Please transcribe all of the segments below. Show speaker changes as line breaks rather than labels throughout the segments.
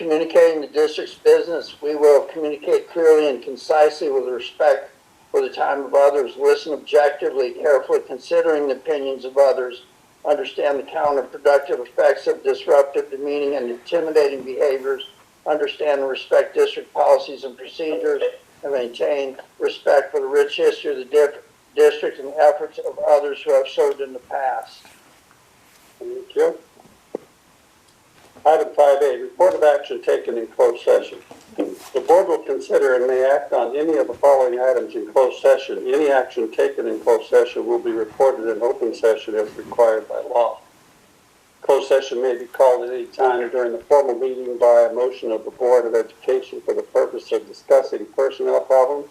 communicating the district's business, we will communicate clearly and concisely with respect for the time of others, listen objectively, carefully considering the opinions of others, understand the counterproductive effects of disruptive, demeaning, and intimidating behaviors, understand and respect district policies and procedures, and maintain respect for the rich history of the district and the efforts of others who have served in the past.
Thank you. Item 5A, report of action taken in closed session. The board will consider and may act on any of the following items in closed session. Any action taken in closed session will be reported in open session as required by law. Closed session may be called at any time during the formal meeting by a motion of the Board of Education for the purpose of discussing personnel problem,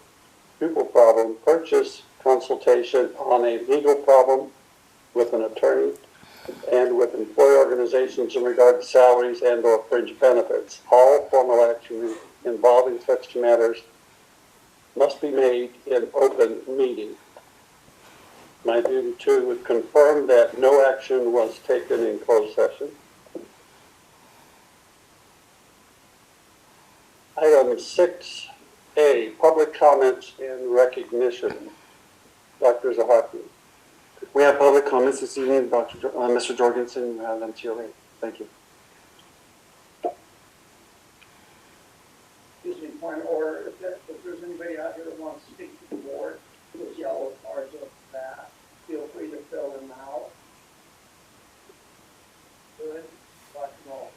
pupil problem, purchase, consultation on a legal problem with an attorney, and with employee organizations in regard to salaries and or fringe benefits. All formal action involving such matters must be made in open meeting. My duty too would confirm that no action was taken in closed session. Item 6A, public comments and recognition. Dr. Zahaki.
We have public comments this evening. Mr. Jorgensen, you have them to your right. Thank you.
Excuse me, point of order. If there's anybody out here that wants to speak to the board, those yellow cards up that, feel free to fill them out. Good. Rock and roll.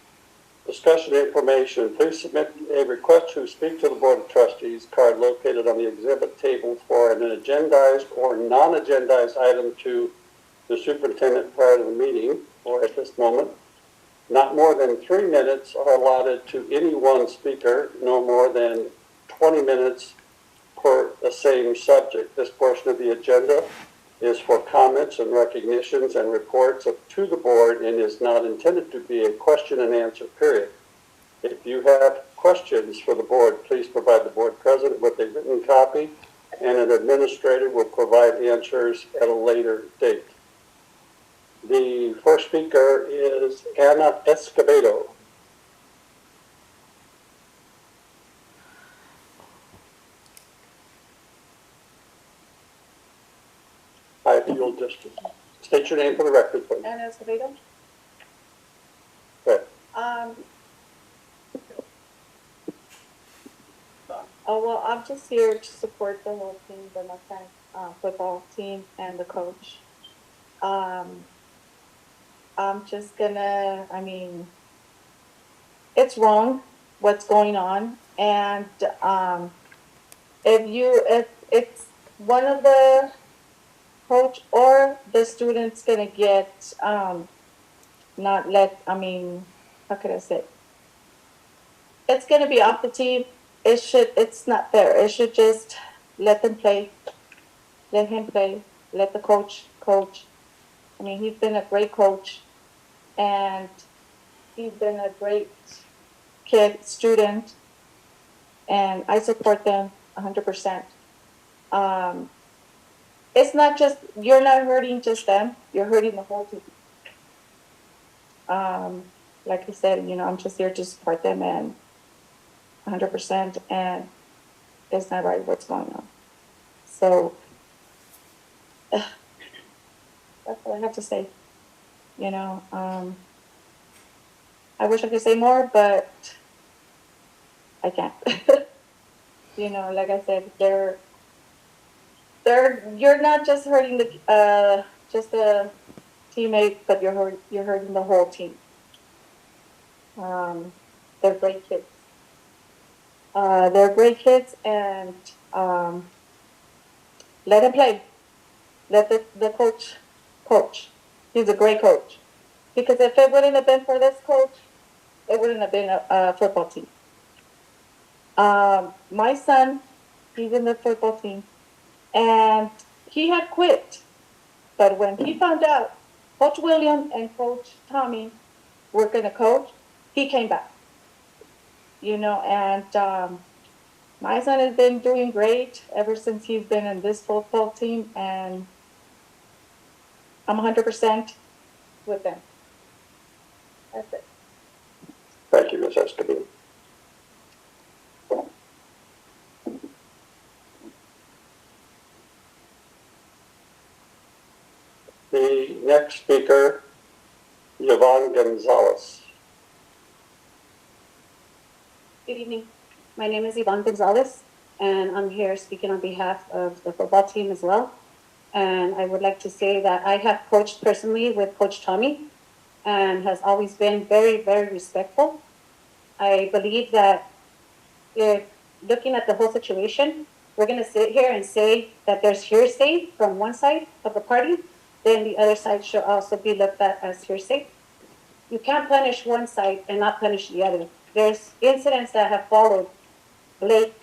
Discussion information. Please submit a request to speak to the Board of Trustees card located on the exhibit table for an agendized or non-agendized item to the superintendent prior to the meeting or at this moment. Not more than 3 minutes are allotted to any one speaker, no more than 20 minutes per the same subject. This portion of the agenda is for comments and recognitions and reports to the board and is not intended to be a question and answer period. If you have questions for the board, please provide the board president with a written copy, and an administrator will provide answers at a later date. The first speaker is Ana Escobedo. If you'll just state your name for the record, please.
Ana Escobedo.
Right.
Oh, well, I'm just here to support the whole team, the Mustang football team and the coach. I'm just gonna, it's wrong what's going on. And if it's one of the coach or the student's gonna get not let, how could I say? It's gonna be off the team. It's not fair. It should just let them play. Let him play. Let the coach coach. He's been a great coach and he's been a great student, and I support them 100%. It's not just, you're not hurting just them, you're hurting the whole team. Like I said, I'm just here to support them and 100%, and it's not right what's going on. So, that's all I have to say. I wish I could say more, but I can't. Like I said, you're not just hurting just the teammate, but you're hurting the whole team. They're great kids. And let him play. Let the coach. He's a great coach. Because if it wouldn't have been for this coach, it wouldn't have been a football team. My son, he's in the football team, and he had quit. But when he found out Coach William and Coach Tommy were going to coach, he came back. And my son has been doing great ever since he's been in this football team, and I'm 100% with them. That's it.
Thank you, Ms. Escobedo. next speaker, Yvonne Gonzalez.
Good evening. My name is Yvonne Gonzalez, and I'm here speaking on behalf of the football team as well. And I would like to say that I have coached personally with Coach Tommy and has always been very, very respectful. I believe that if looking at the whole situation, we're going to sit here and say that there's hearsay from one side of the party, then the other side should also be looked at as hearsay. You can't punish one side and not punish the other. There's incidents that have followed Blake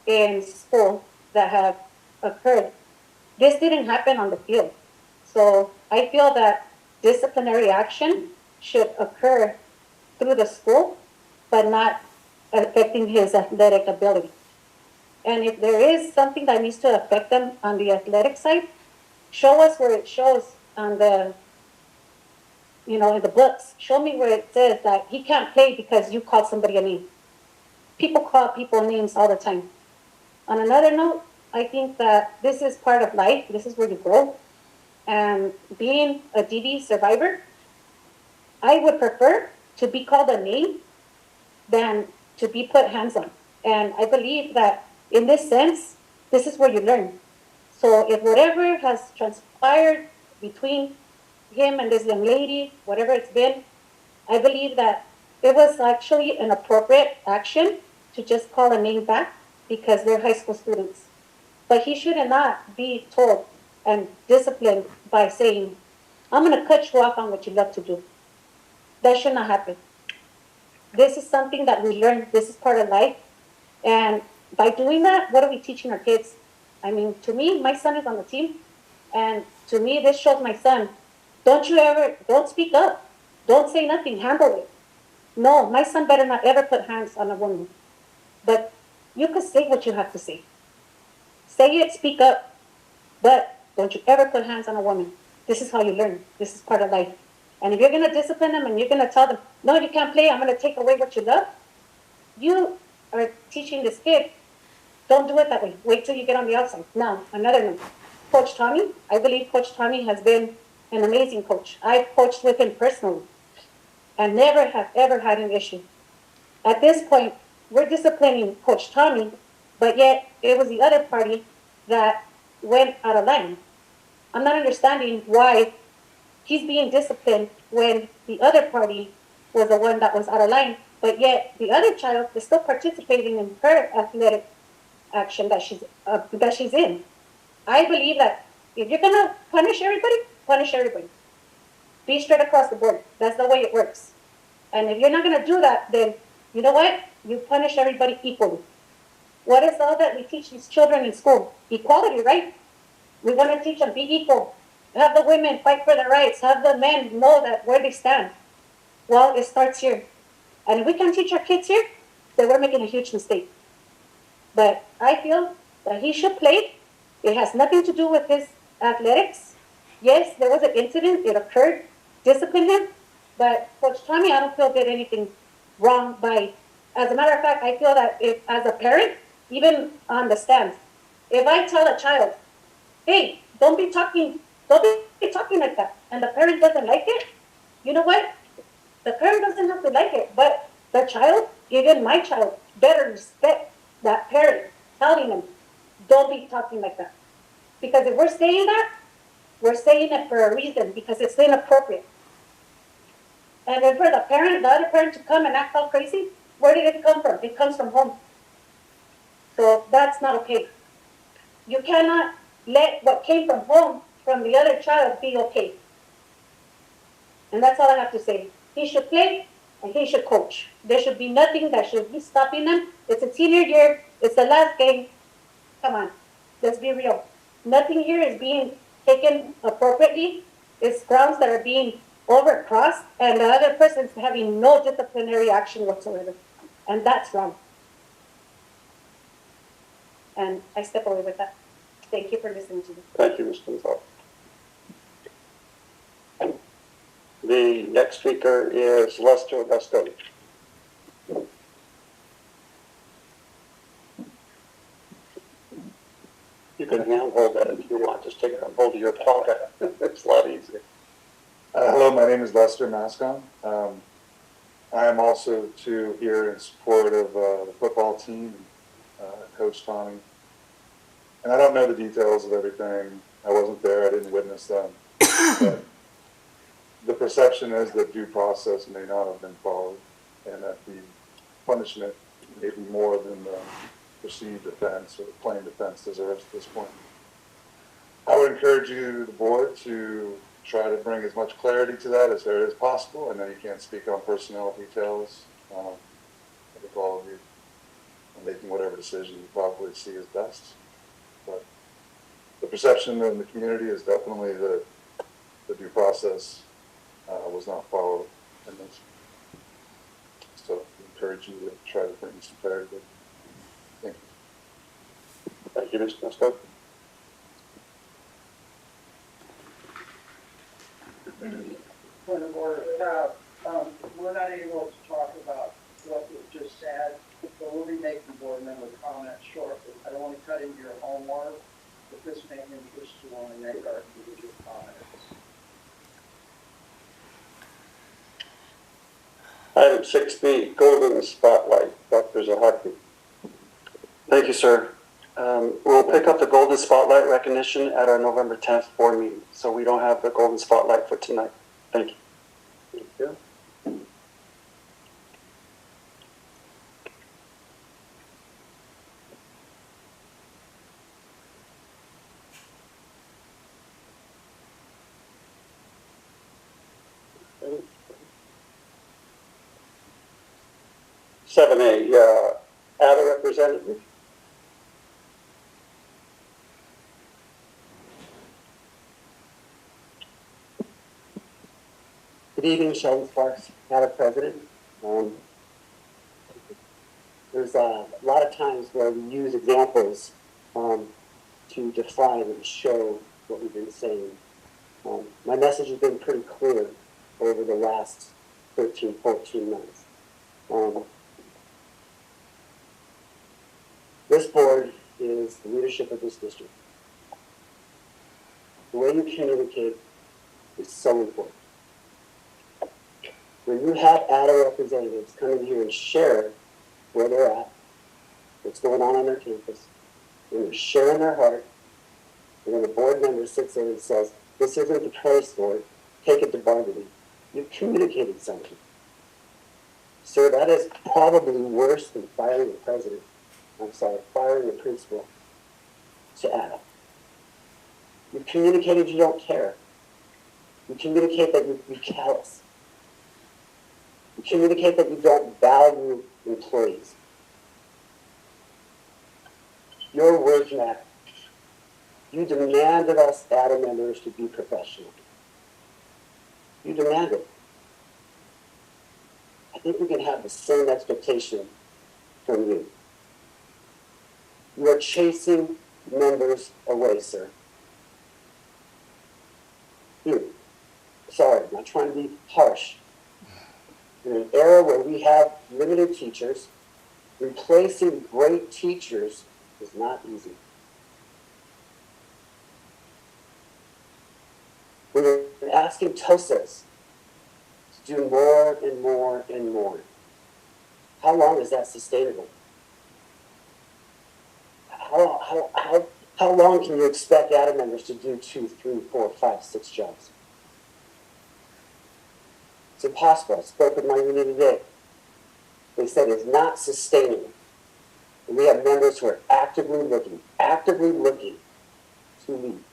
in school that have occurred. This didn't happen on the field. So I feel that disciplinary action should occur through the school, but not affecting his athletic ability. And if there is something that needs to affect them on the athletic side, show us where it shows on the, in the books. Show me where it says that he can't play because you called somebody a name. People call people names all the time. On another note, I think that this is part of life. This is where you grow. And being a DV survivor, I would prefer to be called a name than to be put hands on. And I believe that in this sense, this is where you learn. So if whatever has transpired between him and this young lady, whatever it's been, I believe that it was actually an appropriate action to just call a name back because they're high school students. But he should not be told and disciplined by saying, I'm going to cut you off on what you love to do. That should not happen. This is something that we learn. This is part of life. And by doing that, what are we teaching our kids? I mean, to me, my son is on the team. And to me, this shows my son, don't speak up. Don't say nothing, handle it. No, my son better not ever put hands on a woman. But you can say what you have to say. Say it, speak up, but don't you ever put hands on a woman. This is how you learn. This is part of life. And if you're going to discipline them and you're going to tell them, no, you can't play, I'm going to take away what you love, you are teaching this kid, don't do it that way. Wait till you get on the outside. Now, another note. Coach Tommy, I believe Coach Tommy has been an amazing coach. I've coached with him personally and never have ever had an issue. At this point, we're disciplining Coach Tommy, but yet it was the other party that went out of line. I'm not understanding why he's being disciplined when the other party was the one that was out of line, but yet the other child is still participating in her athletic action that she's in. I believe that if you're gonna punish everybody, punish everybody. Be straight across the board. That's the way it works. And if you're not gonna do that, then you know what? You punish everybody equally. What is all that we teach these children in school? Equality, right? We want to teach them be equal. Have the women fight for their rights. Have the men know that where they stand. Well, it starts here. And if we can teach our kids here, then we're making a huge mistake. But I feel that he should play. It has nothing to do with his athletics. Yes, there was an incident. It occurred. Discipline him. But Coach Tommy, I don't feel did anything wrong by. As a matter of fact, I feel that if, as a parent, even on the stands, if I tell a child, hey, don't be talking like that, and the parent doesn't like it, you know what? The parent doesn't have to like it, but the child, even my child, better respect that parent telling them, don't be talking like that. Because if we're saying that, we're saying it for a reason, because it's inappropriate. And then for the other parent to come and act all crazy, where did it come from? It comes from home. So that's not okay. You cannot let what came from home, from the other child, be okay. And that's all I have to say. He should play and he should coach. There should be nothing that should be stopping them. It's a senior year. It's the last game. Come on. Let's be real. Nothing here is being taken appropriately. It's grounds that are being overcrossed, and the other person is having no disciplinary action whatsoever. And that's wrong. And I step away with that. Thank you for listening to me.
Thank you, Ms. Gonzalez. The next speaker is Lester Gaston. You can hand hold that if you want. Just take it on hold of your pocket. It's a lot easier.
Hello, my name is Lester Mascon. I am also here in support of the football team, Coach Tommy. And I don't know the details of everything. I wasn't there. I didn't witness them. But the perception is that due process may not have been followed, and that the punishment may be more than the perceived offense or claimed offense deserves at this point. I would encourage you, the board, to try to bring as much clarity to that as there is possible. I know you can't speak on personnel details. I think all of you are making whatever decision you probably see as best. But the perception in the community is definitely that the due process was not followed in this. So I encourage you to try to bring some clarity. Thank you.
Thank you, Mr. Musco.
Point of order, we're not able to talk about what was just said, but we'll be making board member comments shortly. I don't want to cut into your homework, but this may interest you want to make our individual comments.
Item 6B, Golden Spotlight, Dr. Zahaki.
Thank you, sir. We'll pick up the Golden Spotlight recognition at our November 10th board meeting. So we don't have the Golden Spotlight for tonight. Thank you.
Thank you. Okay. 7A, ADA representative.
Good evening, Sheldon Sparks, Madam President. There's a lot of times where we use examples to define and show what we've been saying. My message has been pretty clear over the last 13, 14 months. This board is the leadership of this district. The way you communicate is so important. When you have ADA representatives come in here and share where they're at, what's going on their campus, when they're sharing their heart, and then the board member sits there and says, this isn't the place for it, take it to bargaining. You've communicated something. Sir, that is probably worse than firing the president. Firing the principal to ADA. You've communicated you don't care. You communicate that you're callous. You communicate that you don't value employees. Your words matter. You demanded us ADA members to be professional. You demanded. I think we can have the same expectation from you. You are chasing members away, sir. Sorry, I'm not trying to be harsh. In an era where we have limited teachers, replacing great teachers is not easy. We're asking TOSAs to do more and more and more. How long is that sustainable? How long can you expect ADA members to do 2, 3, 4, 5, 6 jobs? It's impossible. I spoke with my union today. They said it's not sustainable. And we have members who are actively looking to leave.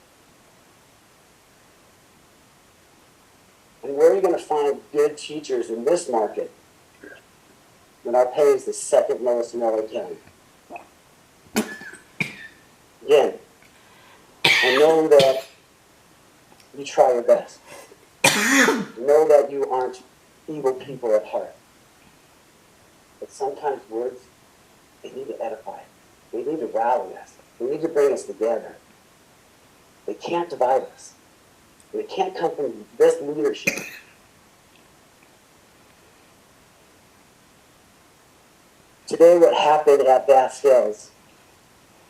And where are you going to find good teachers in this market when our pay is the second lowest in LA County? Again, I know that you try your best. Know that you aren't evil people at heart. But sometimes words, they need to edify. They need to rally us. They need to bring us together. They can't divide us. And it can't come from this leadership. Today, what happened at Bass Hills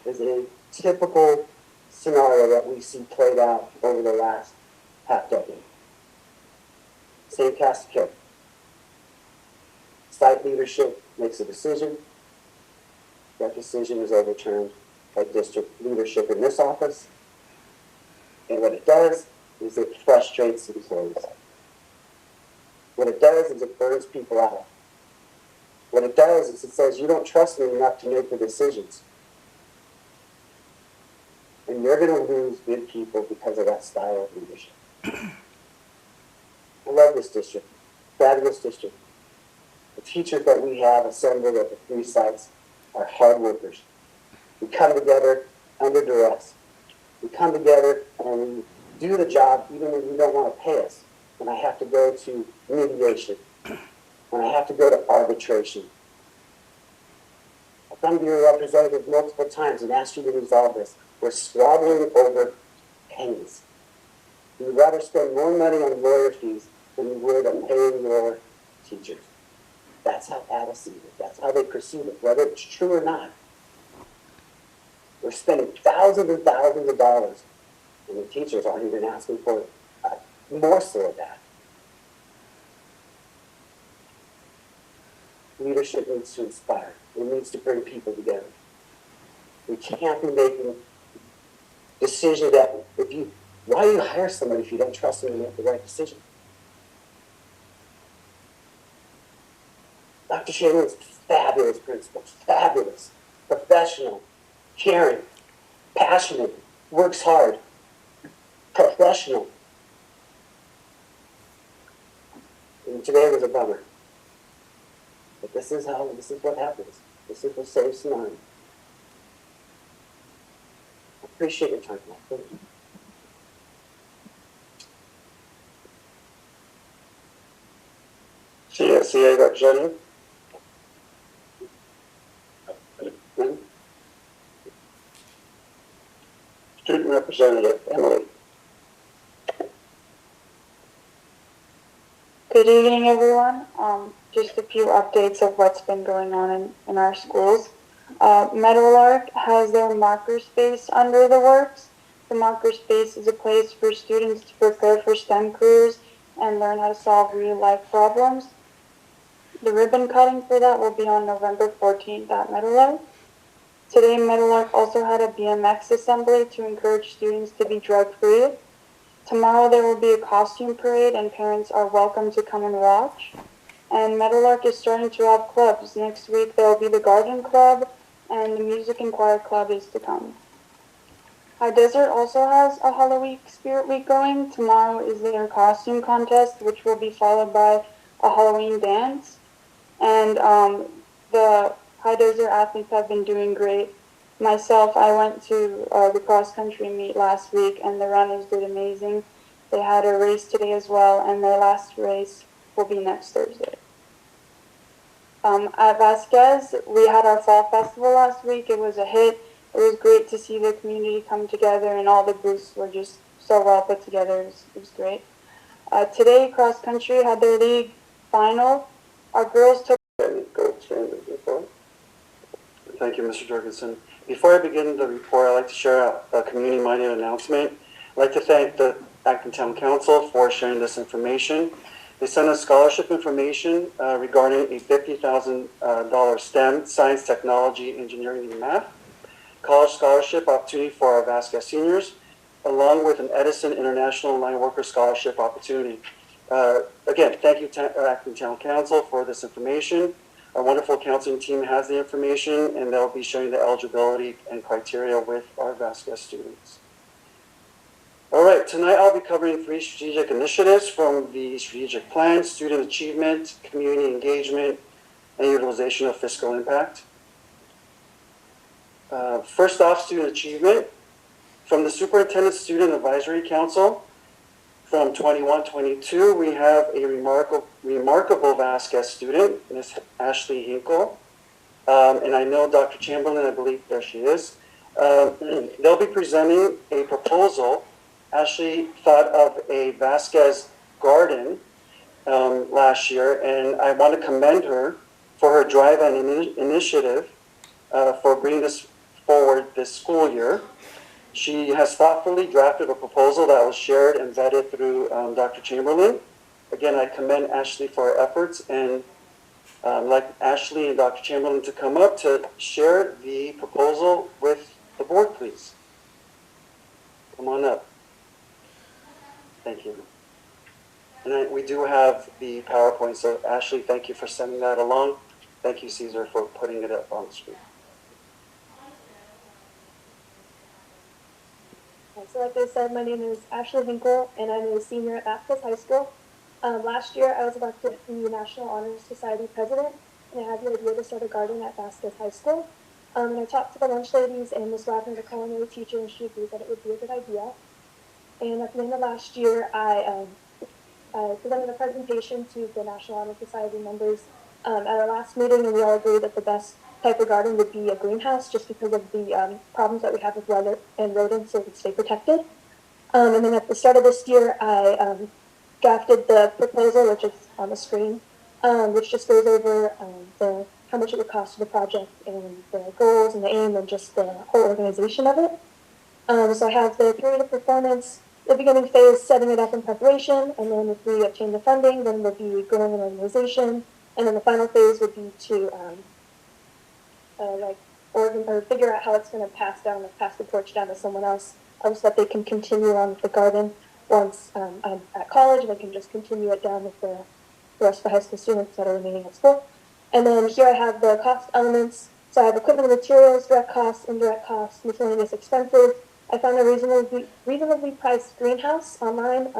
is a typical scenario that we see played out over the last half decade. same cast of characters. Site leadership makes a decision. That decision is overturned by district leadership in this office. And what it does is it frustrates employees. What it does is it burns people out. What it does is it says, you don't trust me enough to make the decisions. And you're going to lose good people because of that style of leadership. I love this district. Fabulous district. The teachers that we have assembled at the 3 sites are hard workers. We come together under duress. We come together and we do the job even when you don't want to pay us. When I have to go to mediation. When I have to go to arbitration. I've come to your representative multiple times and asked you to resolve this. We're squabbling over pennies. You'd rather spend more money on lawyer fees than you would on paying your teachers. That's how Aadusd sees it. That's how they perceive it, whether it's true or not. We're spending thousands and thousands of dollars, and the teachers aren't even asking for a morsel of that. Leadership needs to inspire. It needs to bring people together. We can't be making decisions that, why do you hire somebody if you don't trust them to make the right decision? Dr. Chamberlain's fabulous principal, fabulous, professional, caring, passionate, works hard, professional. And today was a bummer. But this is what happens. This is what saves Sonoma. I appreciate your time, Mike. Thank you.
CSEA representative. Student representative, Emily.
Good evening, everyone. Just a few updates of what's been going on in our schools. Meadowlark has their marker space under the works. The marker space is a place for students to prepare for STEM careers and learn how to solve real-life problems. The ribbon cutting for that will be on November 14th at Meadowlark. Today, Meadowlark also had a BMX assembly to encourage students to be drug-free. Tomorrow there will be a costume parade and parents are welcome to come and watch. And Meadowlark is starting to have clubs. Next week there will be the Garden Club and the Music and Choir Club is to come. High Desert also has a Halloween Spirit Week going. Tomorrow is their costume contest, which will be followed by a Halloween dance. And the High Desert athletes have been doing great. Myself, I went to the cross-country meet last week, and the runners did amazing. They had a race today as well, and their last race will be next Thursday. At Vasquez, we had our fall festival last week. It was a hit. It was great to see the community come together, and all the booths were just so well put together. It was great. Today, cross-country had their league final. Our girls took...
Thank you, Mr. Jorgensen. Before I begin the report, I'd like to share a community-minded announcement. I'd like to thank the Acton Town Council for sharing this information. They sent us scholarship information regarding a $50,000 STEM, science, technology, engineering, and math college scholarship opportunity for our Vasquez seniors, along with an Edison International Line Worker Scholarship opportunity. Again, thank you, Acton Town Council, for this information. Our wonderful counseling team has the information, and they'll be sharing the eligibility and criteria with our Vasquez students. All right, tonight I'll be covering 3 strategic initiatives from the strategic plan: student achievement, community engagement, and utilization of fiscal impact. First off, student achievement. From the Superintendent Student Advisory Council, from 21-22, we have a remarkable Vasquez student, Ms. Ashley Hinkle. And I know Dr. Chamberlain, I believe there she is. They'll be presenting a proposal. Ashley thought of a Vasquez garden last year, and I want to commend her for her drive and initiative for bringing this forward this school year. She has thoughtfully drafted a proposal that was shared and vetted through Dr. Chamberlain. again, I commend Ashley for her efforts, and I'd like Ashley and Dr. Chamberlain to come up to share the proposal with the board, please. Come on up. Thank you. And we do have the PowerPoint, so Ashley, thank you for sending that along. Thank you, Caesar, for putting it up on the screen.
So like I said, my name is Ashley Hinkle, and I'm a senior at Aadusd High School. Last year, I was elected the National Honor Society president, and I had the idea to start a garden at Aadusd High School. And I talked to the lunch ladies and Ms. Wagner, the culinary teacher, and she agreed that it would be a good idea. And at the end of last year, I presented a presentation to the National Honor Society members at our last meeting, and we all agreed that the best type of garden would be a greenhouse, just because of the problems that we have with weather and rodents, so it would stay protected. And then at the start of this year, I drafted the proposal, which is on the screen, which just goes over how much it would cost for the project and the goals and the aim and just the whole organization of it. So I have the period of performance, the beginning phase, setting it up in preparation, and then if we obtain the funding, then we'll be growing an organization, and then the final phase would be to figure out how it's going to pass the torch down to someone else, so that they can continue on with the garden once I'm at college, and I can just continue it down with the rest of the high school students that are remaining at school. And then here I have the cost elements. So I have equipment and materials, direct costs, indirect costs, miscellaneous expenses. I found a reasonably priced greenhouse online,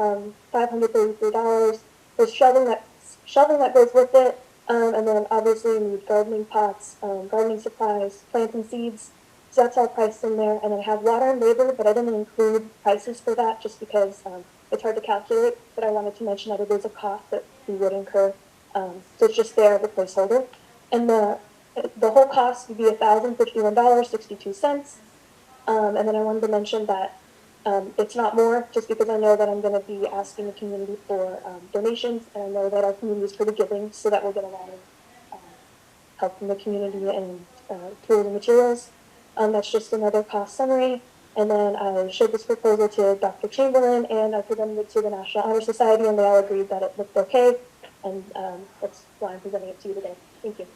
$533. There's shelving that goes with it, and then obviously you need gardening pots, gardening supplies, planting seeds. So that's all priced in there. And then I have water and labor, but I didn't include prices for that just because it's hard to calculate. But I wanted to mention that it is a cost that we would incur. So it's just there as a placeholder. And the whole cost would be $1,051.62. And then I wanted to mention that it's not more, just because I know that I'm going to be asking the community for donations, and I know that our community is pretty giving, so that we'll get a lot of help from the community and tools and materials. That's just another cost summary. And then I showed this proposal to Dr. Chamberlain, and I presented it to the National Honor Society, and they all agreed that it looked okay. And that's why I'm presenting it to you today. Thank you.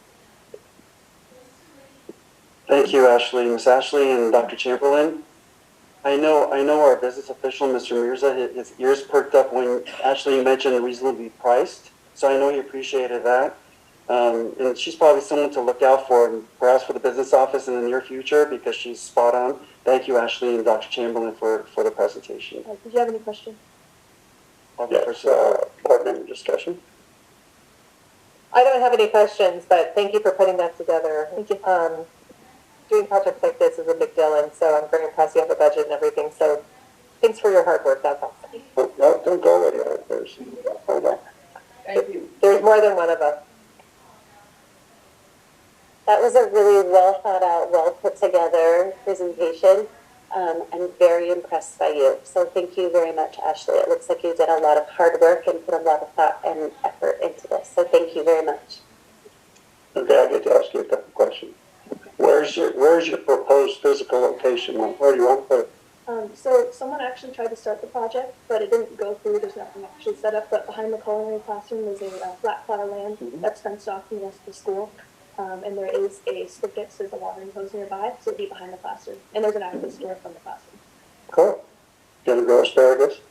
Thank you, Ashley. Ms. Ashley and Dr. Chamberlain. I know our business official, Mr. Mirza, his ears perked up when Ashley mentioned reasonably priced. So I know he appreciated that. And she's probably someone to look out for, and perhaps for the business office in the near future, because she's spot on. Thank you, Ashley and Dr. Chamberlain, for the presentation.
Did you have any questions?
Yes, board member discussion.
I don't have any questions, but thank you for putting that together. Thank you. Doing projects like this is a big deal, and so I'm very impressed you have a budget and everything. So thanks for your hard work. That's awesome.
No, don't go anywhere. Hold on.
Thank you.
There's more than one of us. That was a really well thought out, well put together presentation. I'm very impressed by you. So thank you very much, Ashley. It looks like you did a lot of hard work and put a lot of thought and effort into this. So thank you very much.
Okay, I get to ask you a couple questions. Where's your proposed physical location? Where do you want to put it?
So someone actually tried to start the project, but it didn't go through. There's nothing actually set up. But behind the culinary classroom is a flat plot of land that's fenced off from the rest of the school. And there is a spigot, so there's a watering hose nearby, so it'll be behind the classroom. And there's an access door from the classroom.
Cool. Gonna grow asparagus?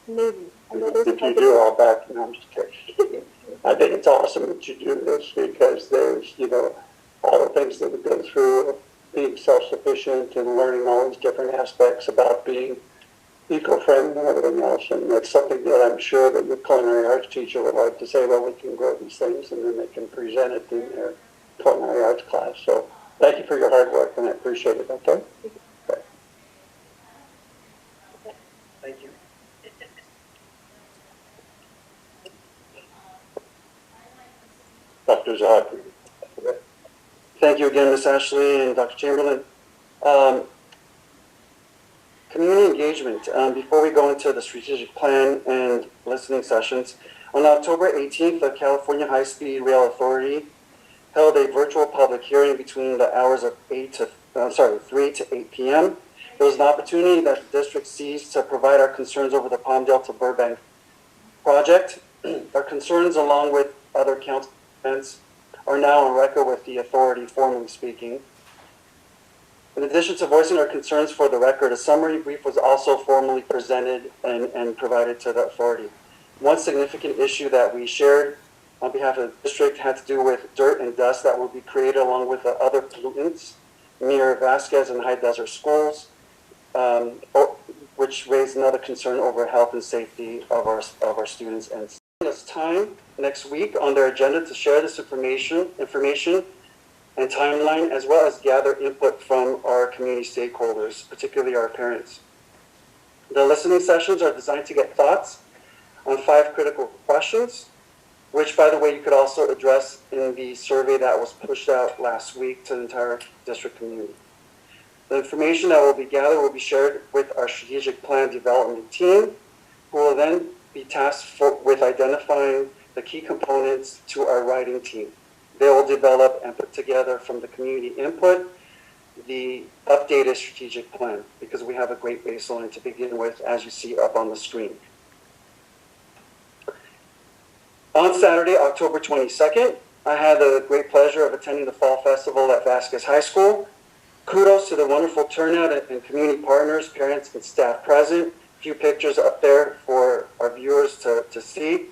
Maybe.
If you do, I'll back you. No, I'm just kidding. I think it's awesome that you do this, because there's, all the things that we go through, being self-sufficient and learning all these different aspects about being eco-friendly and everything else. And that's something that I'm sure that your culinary arts teacher would like to say, well, we can grow these things, and then they can present it in their culinary arts class. So thank you for your hard work, and I appreciate it. Okay? Okay.
Thank you.
Dr. Zahaki.
Thank you again, Ms. Ashley and Dr. Chamberlain. Community engagement. Before we go into the strategic plan and listening sessions, on October 18th, the California High-Speed Rail Authority held a virtual public hearing between the hours of 3 to 8 p.m. It was an opportunity that the district seized to provide our concerns over the Palmdale to Burbank project. Our concerns, along with other council events, are now on record with the authority formally speaking. In addition to voicing our concerns for the record, a summary brief was also formally presented and provided to the authority. One significant issue that we shared on behalf of the district had to do with dirt and dust that will be created along with the other pollutants near Vasquez and High Desert schools, which raised another concern over health and safety of our students. And it's time next week on their agenda to share this information and timeline, as well as gather input from our community stakeholders, particularly our parents. The listening sessions are designed to get thoughts on 5 critical questions, which, by the way, you could also address in the survey that was pushed out last week to the entire district community. The information that will be gathered will be shared with our strategic plan development team, who will then be tasked with identifying the key components to our writing team. They will develop and put together from the community input the updated strategic plan, because we have a great baseline to begin with, as you see up on the screen. On Saturday, October 22nd, I had the great pleasure of attending the Fall Festival at Vasquez High School. Kudos to the wonderful turnout and community partners, parents, and staff present. A few pictures up there for our viewers to see.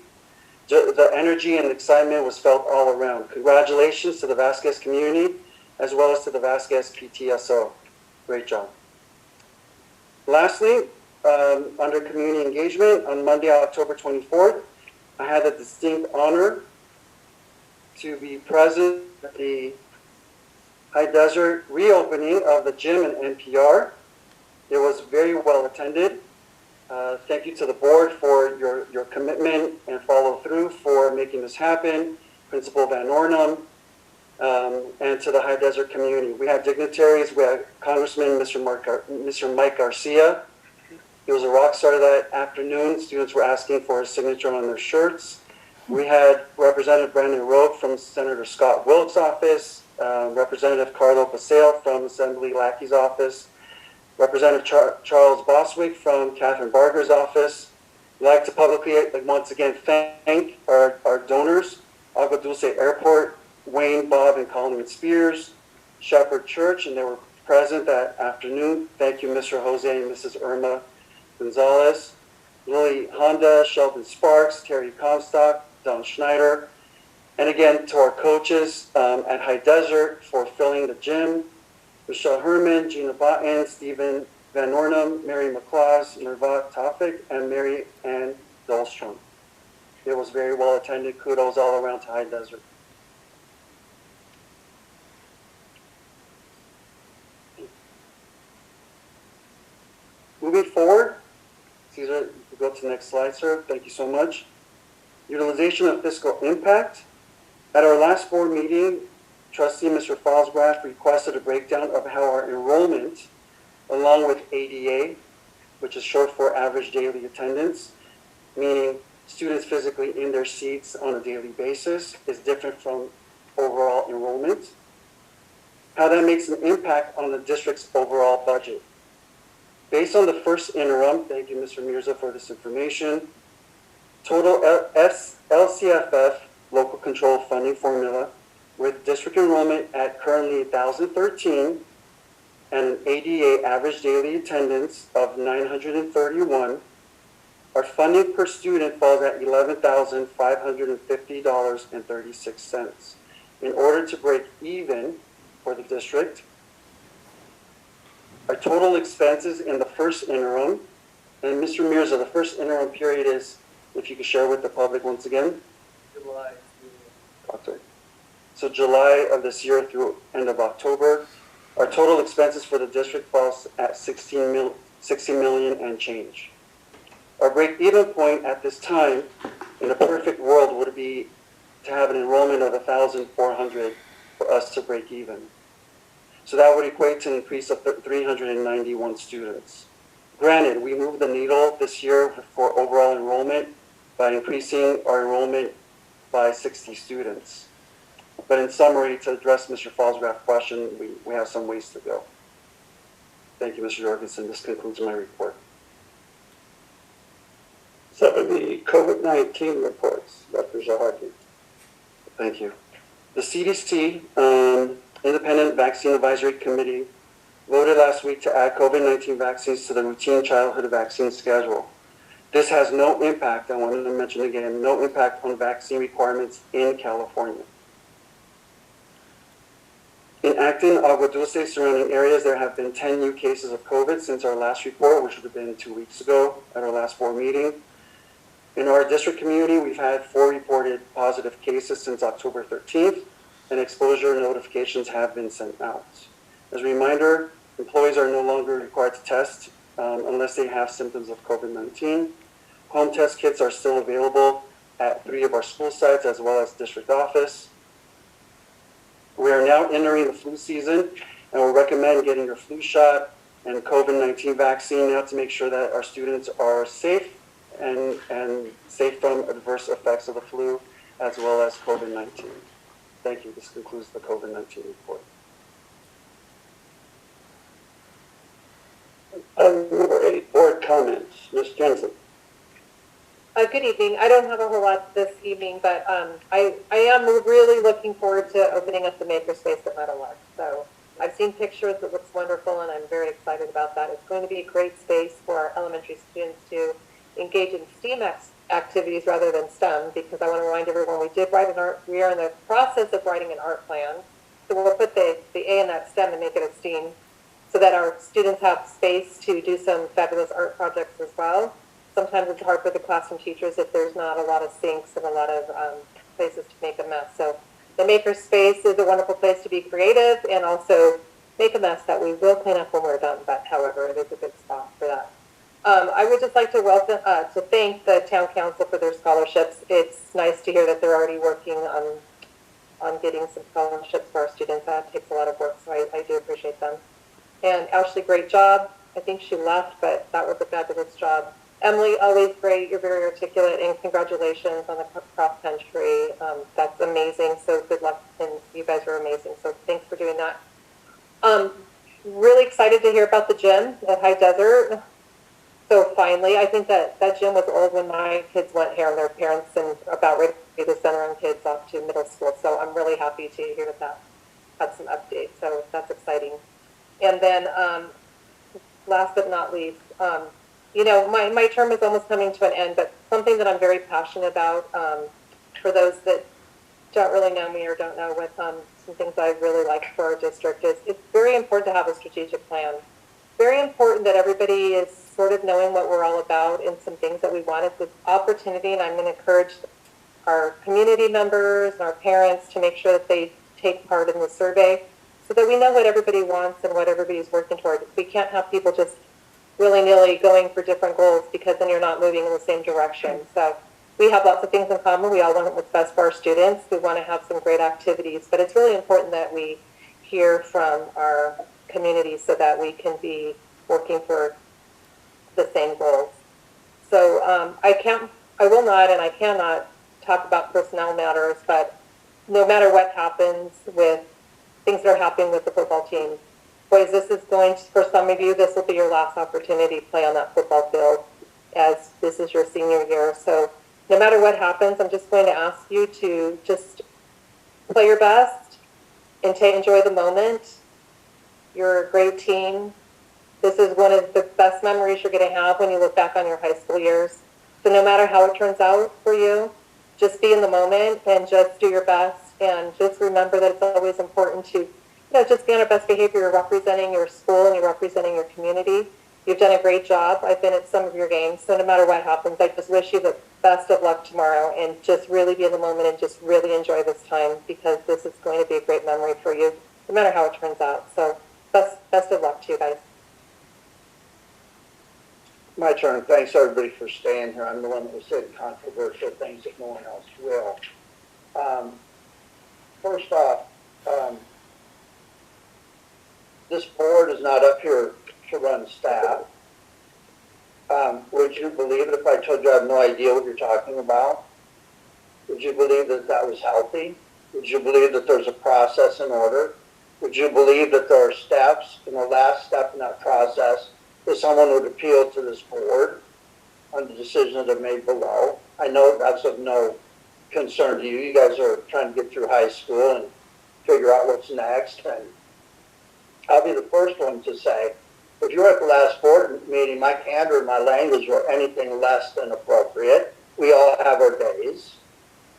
The energy and excitement was felt all around. Congratulations to the Vasquez community, as well as to the Vasquez PTSO. Great job. Lastly, under community engagement, on Monday, October 24th, I had the distinct honor to be present at the High Desert reopening of the gym and NPR. It was very well attended. Thank you to the board for your commitment and follow through for making this happen. Principal Van Ornum, and to the High Desert community. We had dignitaries. We had Congressman Mr. Mike Garcia. He was a rock star that afternoon. Students were asking for his signature on their shirts. We had Representative Brandon Roque from Senator Scott Wilk's office, Representative Carlo Paseo from Assembly Lackey's office, Representative Charles Boswick from Catherine Barger's office. I'd like to publicly, once again, thank our donors, Agua Dulce Airport, Wayne, Bob, and Colleen Spears, Shepherd Church, and they were present that afternoon. Thank you, Mr. Jose and Mrs. Irma Gonzalez, Lily Honda, Sheldon Sparks, Terry Comstock, Don Schneider, and again to our coaches at High Desert for filling the gym, Michelle Herman, Gina Botten, Stephen Van Ornum, Mary McClaus, Mervat Tafik, and Mary Ann Dahlstrom. It was very well attended. Kudos all around to High Desert. Moving forward, Caesar, go to the next slide, sir. Thank you so much. Utilization of fiscal impact. At our last board meeting, Trustee Mr. Falsgraf requested a breakdown of how our enrollment, along with ADA, which is short for average daily attendance, meaning students physically in their seats on a daily basis, is different from overall enrollment. How that makes an impact on the district's overall budget. Based on the first interim, thank you, Mr. Mirza, for this information, total LCFF, local control funding formula, with district enrollment at currently 1,013 and an ADA average daily attendance of 931, our funding per student falls at $11,550.36. In order to break even for the district, our total expenses in the first interim, and Mr. Mirza, the first interim period is, if you could share with the public once again.
July.
October. So July of this year through end of October, our total expenses for the district falls at 60 million and change. Our break-even point at this time, in a perfect world, would be to have an enrollment of 1,400 for us to break even. So that would equate to an increase of 391 students. Granted, we moved the needle this year for overall enrollment by increasing our enrollment by 60 students. But in summary, to address Mr. Falsgraf's question, we have some ways to go. Thank you, Mr. Jorgensen. This concludes my report.
7, the COVID-19 reports. Dr. Zaharki.
Thank you. The CDC, Independent Vaccine Advisory Committee, voted last week to add COVID-19 vaccines to the routine childhood vaccine schedule. This has no impact, I wanted to mention again, no impact on vaccine requirements in California. In Acton, Agua Dulce, surrounding areas, there have been 10 new cases of COVID since our last report, which would have been 2 weeks ago at our last board meeting. In our district community, we've had 4 reported positive cases since October 13th, and exposure notifications have been sent out. As a reminder, employees are no longer required to test unless they have symptoms of COVID-19. Home test kits are still available at 3 of our school sites as well as district office. We are now entering the flu season, and we recommend getting your flu shot and COVID-19 vaccine now to make sure that our students are safe and safe from adverse effects of the flu as well as COVID-19. Thank you. This concludes the COVID-19 report.
Item number 8, board comments. Ms. Jensen.
Good evening. I don't have a whole lot this evening, but I am really looking forward to opening up the makerspace at Meadowlark. So I've seen pictures. It looks wonderful, and I'm very excited about that. It's going to be a great space for our elementary students to engage in STEAM activities rather than STEM, because I want to remind everyone we are in the process of writing an art plan. So we'll put the A in that STEM and make it a STEAM so that our students have space to do some fabulous art projects as well. Sometimes it's hard for the classroom teachers if there's not a lot of sinks and a lot of places to make a mess. So the maker space is a wonderful place to be creative and also make a mess that we will clean up when we're done. But however, it is a good spot for that. I would just like to thank the town council for their scholarships. It's nice to hear that they're already working on getting some scholarships for our students. That takes a lot of work, so I do appreciate them. And Ashley, great job. I think she left, but that was a fabulous job. Emily, always great. You're very articulate, and congratulations on the cross country. That's amazing. So good luck, and you guys are amazing. So thanks for doing that. Really excited to hear about the gym at High Desert. So finally, I think that gym was old when my kids went here and their parents and about ready to send their own kids off to middle school. So I'm really happy to hear that had some updates. So that's exciting. And then last but not least, you know, my term is almost coming to an end, but something that I'm very passionate about for those that don't really know me or don't know what some things I really like for our district is it's very important to have a strategic plan. Very important that everybody is sort of knowing what we're all about and some things that we want. It's this opportunity, and I'm going to encourage our community members and our parents to make sure that they take part in the survey so that we know what everybody wants and what everybody's working toward. We can't have people just willy-nilly going for different goals because then you're not moving in the same direction. So we have lots of things in common. We all want what's best for our students. We want to have some great activities, but it's really important that we hear from our community so that we can be working for the same goals. So I will not, and I cannot talk about personnel matters, but no matter what happens with things that are happening with the football team, boys, this is going to, for some of you, this will be your last opportunity to play on that football field as this is your senior year. So no matter what happens, I'm just going to ask you to just play your best and enjoy the moment. You're a great team. This is one of the best memories you're going to have when you look back on your high school years. So no matter how it turns out for you, just be in the moment and just do your best. And just remember that it's always important to just be on our best behavior. You're representing your school and you're representing your community. You've done a great job. I've been at some of your games, so no matter what happens, I just wish you the best of luck tomorrow and just really be in the moment and just really enjoy this time because this is going to be a great memory for you, no matter how it turns out. So best of luck to you guys.
My turn. Thanks everybody for staying here. I'm the one who said controversial things that no one else will. First off, this board is not up here to run staff. Would you believe it if I told you I have no idea what you're talking about? Would you believe that that was healthy? Would you believe that there's a process in order? Would you believe that there are steps, and the last step in that process is someone would appeal to this board? on the decisions that are made below. I know that's of no concern to you. You guys are trying to get through high school and figure out what's next. And I'll be the first one to say, if you were at the last board meeting, my candor and my language were anything less than appropriate. We all have our days,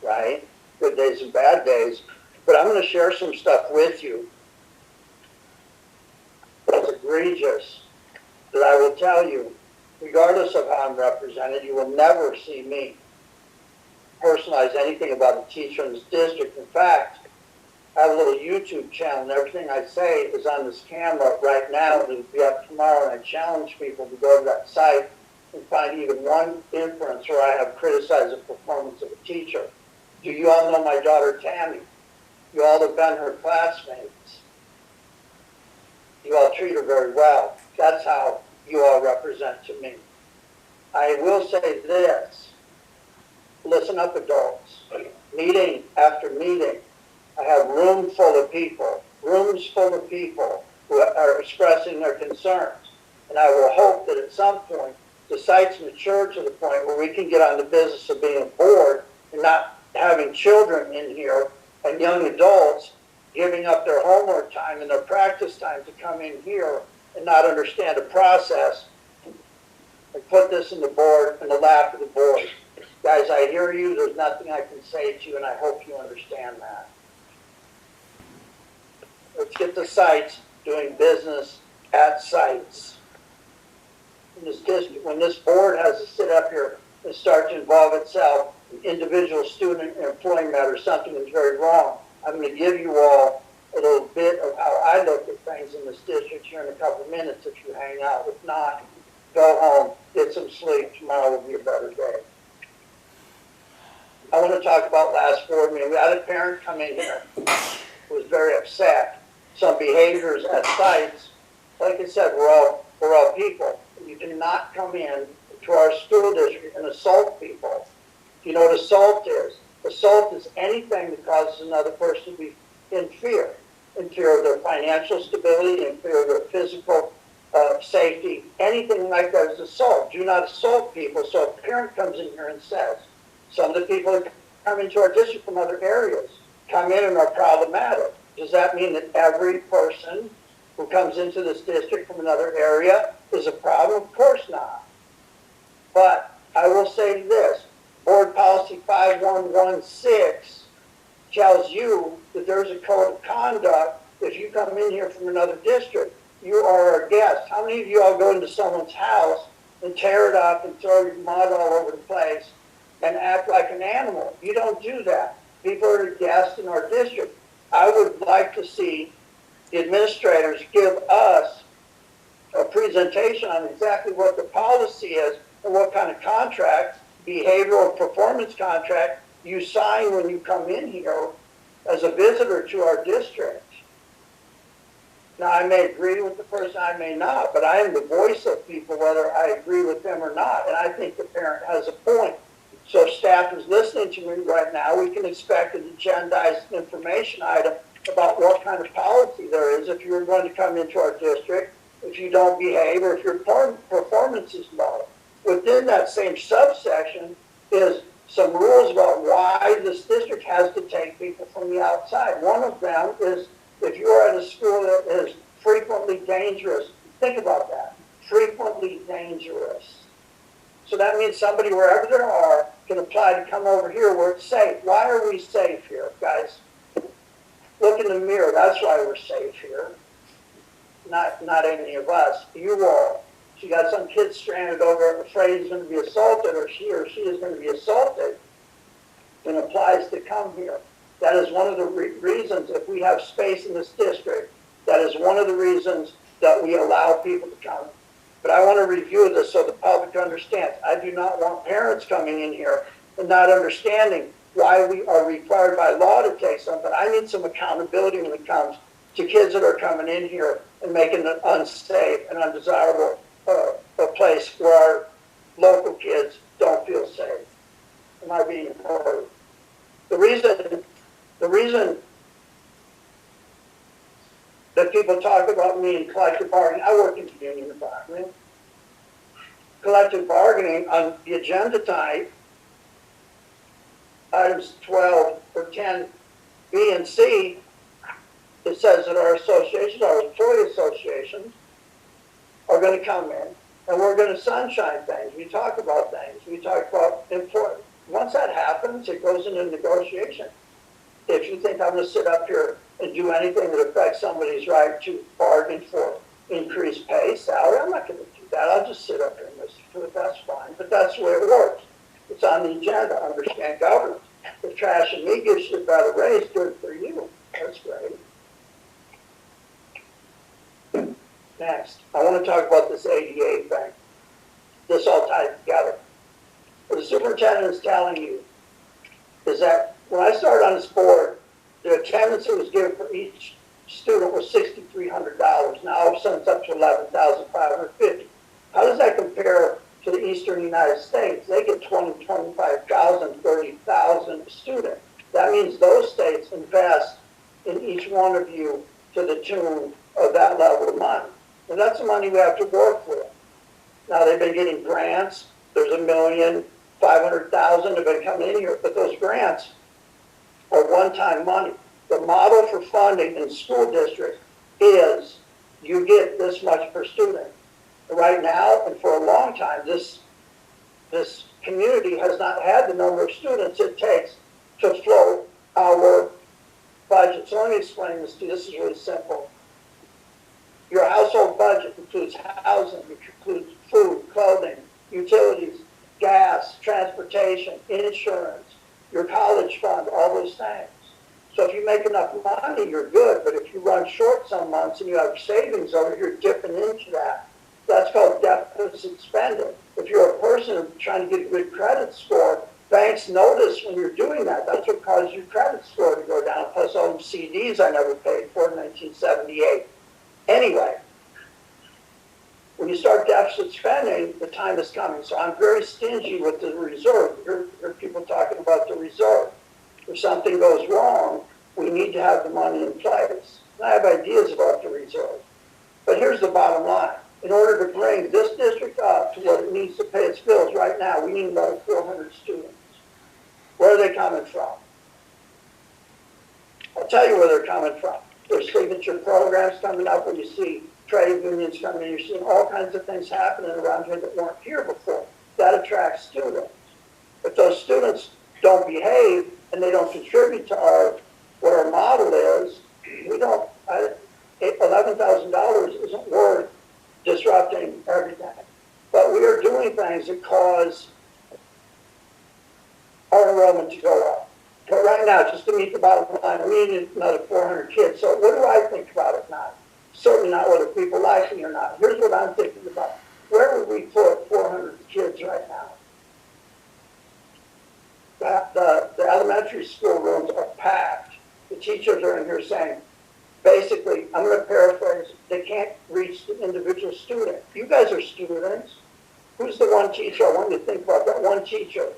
right? Good days and bad days. But I'm going to share some stuff with you that's egregious that I will tell you, regardless of how I'm represented, you will never see me personalize anything about a teacher in this district. In fact, I have a little YouTube channel, and everything I say is on this camera right now. It'll be up tomorrow, and I challenge people to go to that site and find even one inference where I have criticized the performance of a teacher. Do you all know my daughter Tammy? You all have been her classmates. You all treat her very well. That's how you all represent to me. I will say this. Listen up, adults. Meeting after meeting, I have rooms full of people who are expressing their concerns. And I will hope that at some point, the site's mature to the point where we can get on the business of being a board and not having children in here and young adults giving up their homework time and their practice time to come in here and not understand the process and put this in the board, in the lap of the board. Guys, I hear you. There's nothing I can say to you, and I hope you understand that. Let's get the sites doing business at sites. In this district, when this board has to sit up here and start to involve itself in individual student and employee matters, something is very wrong. I'm going to give you all a little bit of how I look at things in this district here in a couple of minutes if you hang out. If not, go home, get some sleep. Tomorrow will be a better day. I want to talk about last board meeting. We had a parent come in here who was very upset. Some behaviors at sites, like I said, we're all people. You cannot come in to our school district and assault people. You know what assault is? Assault is anything that causes another person to be in fear of their financial stability, in fear of their physical safety. Anything like that is assault. Do not assault people. So if a parent comes in here and says, some of the people that come into our district from other areas come in and are problematic. Does that mean that every person who comes into this district from another area is a problem? Of course not. But I will say this, Board Policy 5116 tells you that there's a code of conduct. If you come in here from another district, you are a guest. How many of you all go into someone's house and tear it up and throw your mud all over the place and act like an animal? You don't do that. People are guests in our district. I would like to see the administrators give us a presentation on exactly what the policy is and what kind of contract, behavioral performance contract, you sign when you come in here as a visitor to our district. Now, I may agree with the person, I may not, but I am the voice of people, whether I agree with them or not, and I think the parent has a point. So if staff is listening to me right now, we can expect an agendized information item about what kind of policy there is if you're going to come into our district, if you don't behave, or if your performance is low. Within that same subsection is some rules about why this district has to take people from the outside. One of them is if you are at a school that is frequently dangerous, think about that, frequently dangerous. So that means somebody, wherever they are, can apply to come over here where it's safe. Why are we safe here, guys? Look in the mirror. That's why we're safe here. Not any of us. You all. So you got some kid stranded over, afraid he's going to be assaulted, or she is going to be assaulted, and applies to come here. That is one of the reasons, if we have space in this district, that is one of the reasons that we allow people to come. But I want to review this so the public understands. I do not want parents coming in here and not understanding why we are required by law to take some, but I need some accountability when it comes to kids that are coming in here and making it unsafe and undesirable a place where our local kids don't feel safe. Am I being heard? The reason that people talk about me in collective bargaining, I work in the union environment. collective bargaining on the agenda tonight, items 12 or 10, B and C, it says that our associations, our employee associations, are going to come in and we're going to sunshine things. We talk about things. We talk about employee. Once that happens, it goes into negotiation. If you think I'm going to sit up here and do anything that affects somebody's right to bargain for increased pay, salary, I'm not going to do that. I'll just sit up here and listen to it. That's fine. But that's the way it works. It's on the agenda. Understand governance. If Trash and Me gives you a better raise, good for you. That's great. Next, I want to talk about this ADA thing. This all ties together. What the superintendent is telling you is that when I started on this board, the attendance that was given for each student was $6,300. Now all of a sudden it's up to $11,550. How does that compare to the Eastern United States? They get 20, 25,000, 30,000 a student. That means those states invest in each one of you to the tune of that level of money. And that's the money we have to work with. Now they've been getting grants. There's $1,500,000 have been coming in here, but those grants are one-time money. The model for funding in school districts is you get this much per student. Right now, and for a long time, this community has not had the number of students it takes to float our budget. So let me explain this to you. This is really simple. Your household budget includes housing, it includes food, clothing, utilities, gas, transportation, insurance, your college fund, all those things. So if you make enough money, you're good. But if you run short some months and you have savings over, you're dipping into that. That's called deficit spending. If you're a person trying to get a good credit score, banks notice when you're doing that. That's what causes your credit score to go down. Plus all the CDs I never paid for in 1978. Anyway, when you start deficit spending, the time is coming. So I'm very stingy with the reserve. You hear people talking about the reserve. If something goes wrong, we need to have the money in place. And I have ideas about the reserve. But here's the bottom line. In order to bring this district up to what it needs to pay its bills right now, we need about 400 students. Where are they coming from? I'll tell you where they're coming from. There's signature programs coming up where you see trade unions coming in. You're seeing all kinds of things happening around here that weren't here before. That attracts students. If those students don't behave and they don't contribute to what our model is, $11,000 isn't worth disrupting everything. But we are doing things that cause our enrollment to go up. But right now, just to meet the bottom line, we need another 400 kids. So what do I think about it now? Certainly not whether people like me or not. Here's what I'm thinking about. Where would we put 400 kids right now? The elementary school rooms are packed. The teachers are in here saying, basically, I'm going to paraphrase, they can't reach the individual student. You guys are students. Who's the one teacher? I want you to think about that one teacher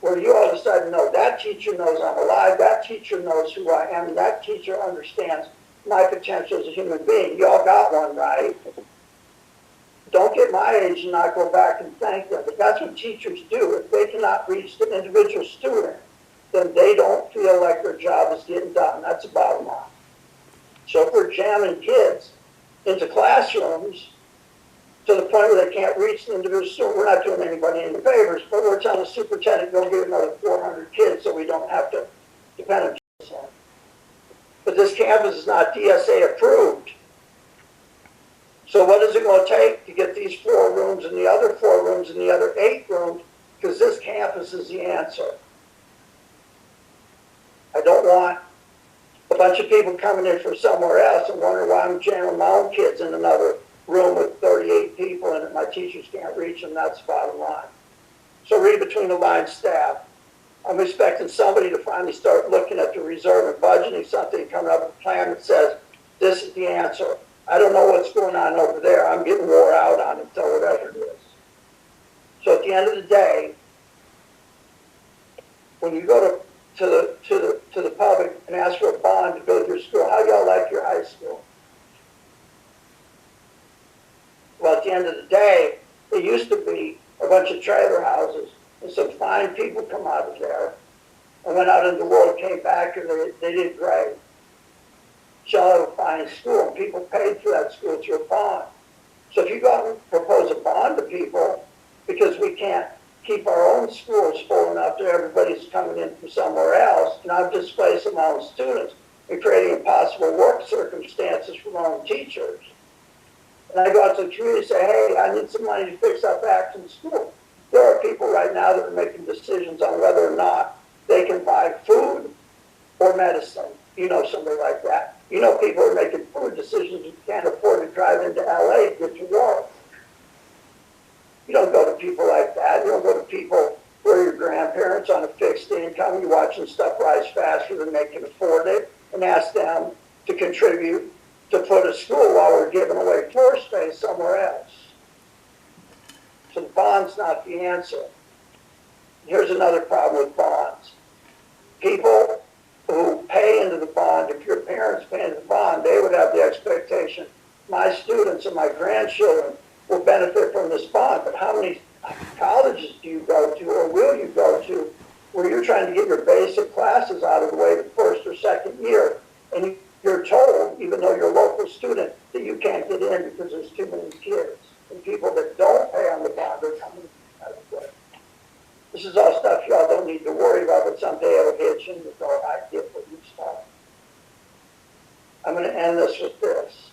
where you all of a sudden know that teacher knows I'm alive, that teacher knows who I am, and that teacher understands my potential as a human being. You all got one, right? Don't get my age and not go back and thank them. But that's what teachers do. If they cannot reach the individual student, then they don't feel like their job is getting done. That's the bottom line. So if we're jamming kids into classrooms to the point where they can't reach the individual student, we're not doing anybody any favors, but we're telling the superintendent, go get another 400 kids so we don't have to depend on kids. But this campus is not DSA approved. So what is it going to take to get these 4 rooms and the other 4 rooms and the other 8 rooms? Because this campus is the answer. I don't want a bunch of people coming in from somewhere else and wondering why I'm jamming my own kids in another room with 38 people in it. My teachers can't reach them. That's the bottom line. So read between the lines, staff. I'm expecting somebody to finally start looking at the reserve and budgeting something, coming up with a plan that says, this is the answer. I don't know what's going on over there. I'm getting wore out on it, so whatever it is. So at the end of the day, when you go to the public and ask for a bond to build your school, how y'all like your high school? Well, at the end of the day, it used to be a bunch of trailer houses, and some fine people come out of there, and went out into the world, came back, and they did great. Shall have a fine school, and people paid for that school through a bond. So if you go out and propose a bond to people, because we can't keep our own schools full enough that everybody's coming in from somewhere else, and I'm displacing my own students and creating impossible work circumstances for my own teachers. And I go out to the community and say, hey, I need some money to fix up Acton School. There are people right now that are making decisions on whether or not they can buy food or medicine. You know somebody like that. You know people are making food decisions who can't afford to drive into LA to get to work. You don't go to people like that. You don't go to people who are your grandparents on a fixed income. You're watching stuff rise faster than they can afford it and ask them to contribute to put a school while we're giving away floor space somewhere else. So the bond's not the answer. Here's another problem with bonds. People who pay into the bond, if your parents pay into the bond, they would have the expectation, my students and my grandchildren will benefit from this bond. But how many colleges do you go to, or will you go to, where you're trying to get your basic classes out of the way the first or second year, and you're told, even though you're a local student, that you can't get in because there's too many kids. And people that don't pay on the bond are coming out of the way. This is all stuff y'all don't need to worry about, but someday it'll hit you and you'll go, I get what you start. I'm going to end this with this.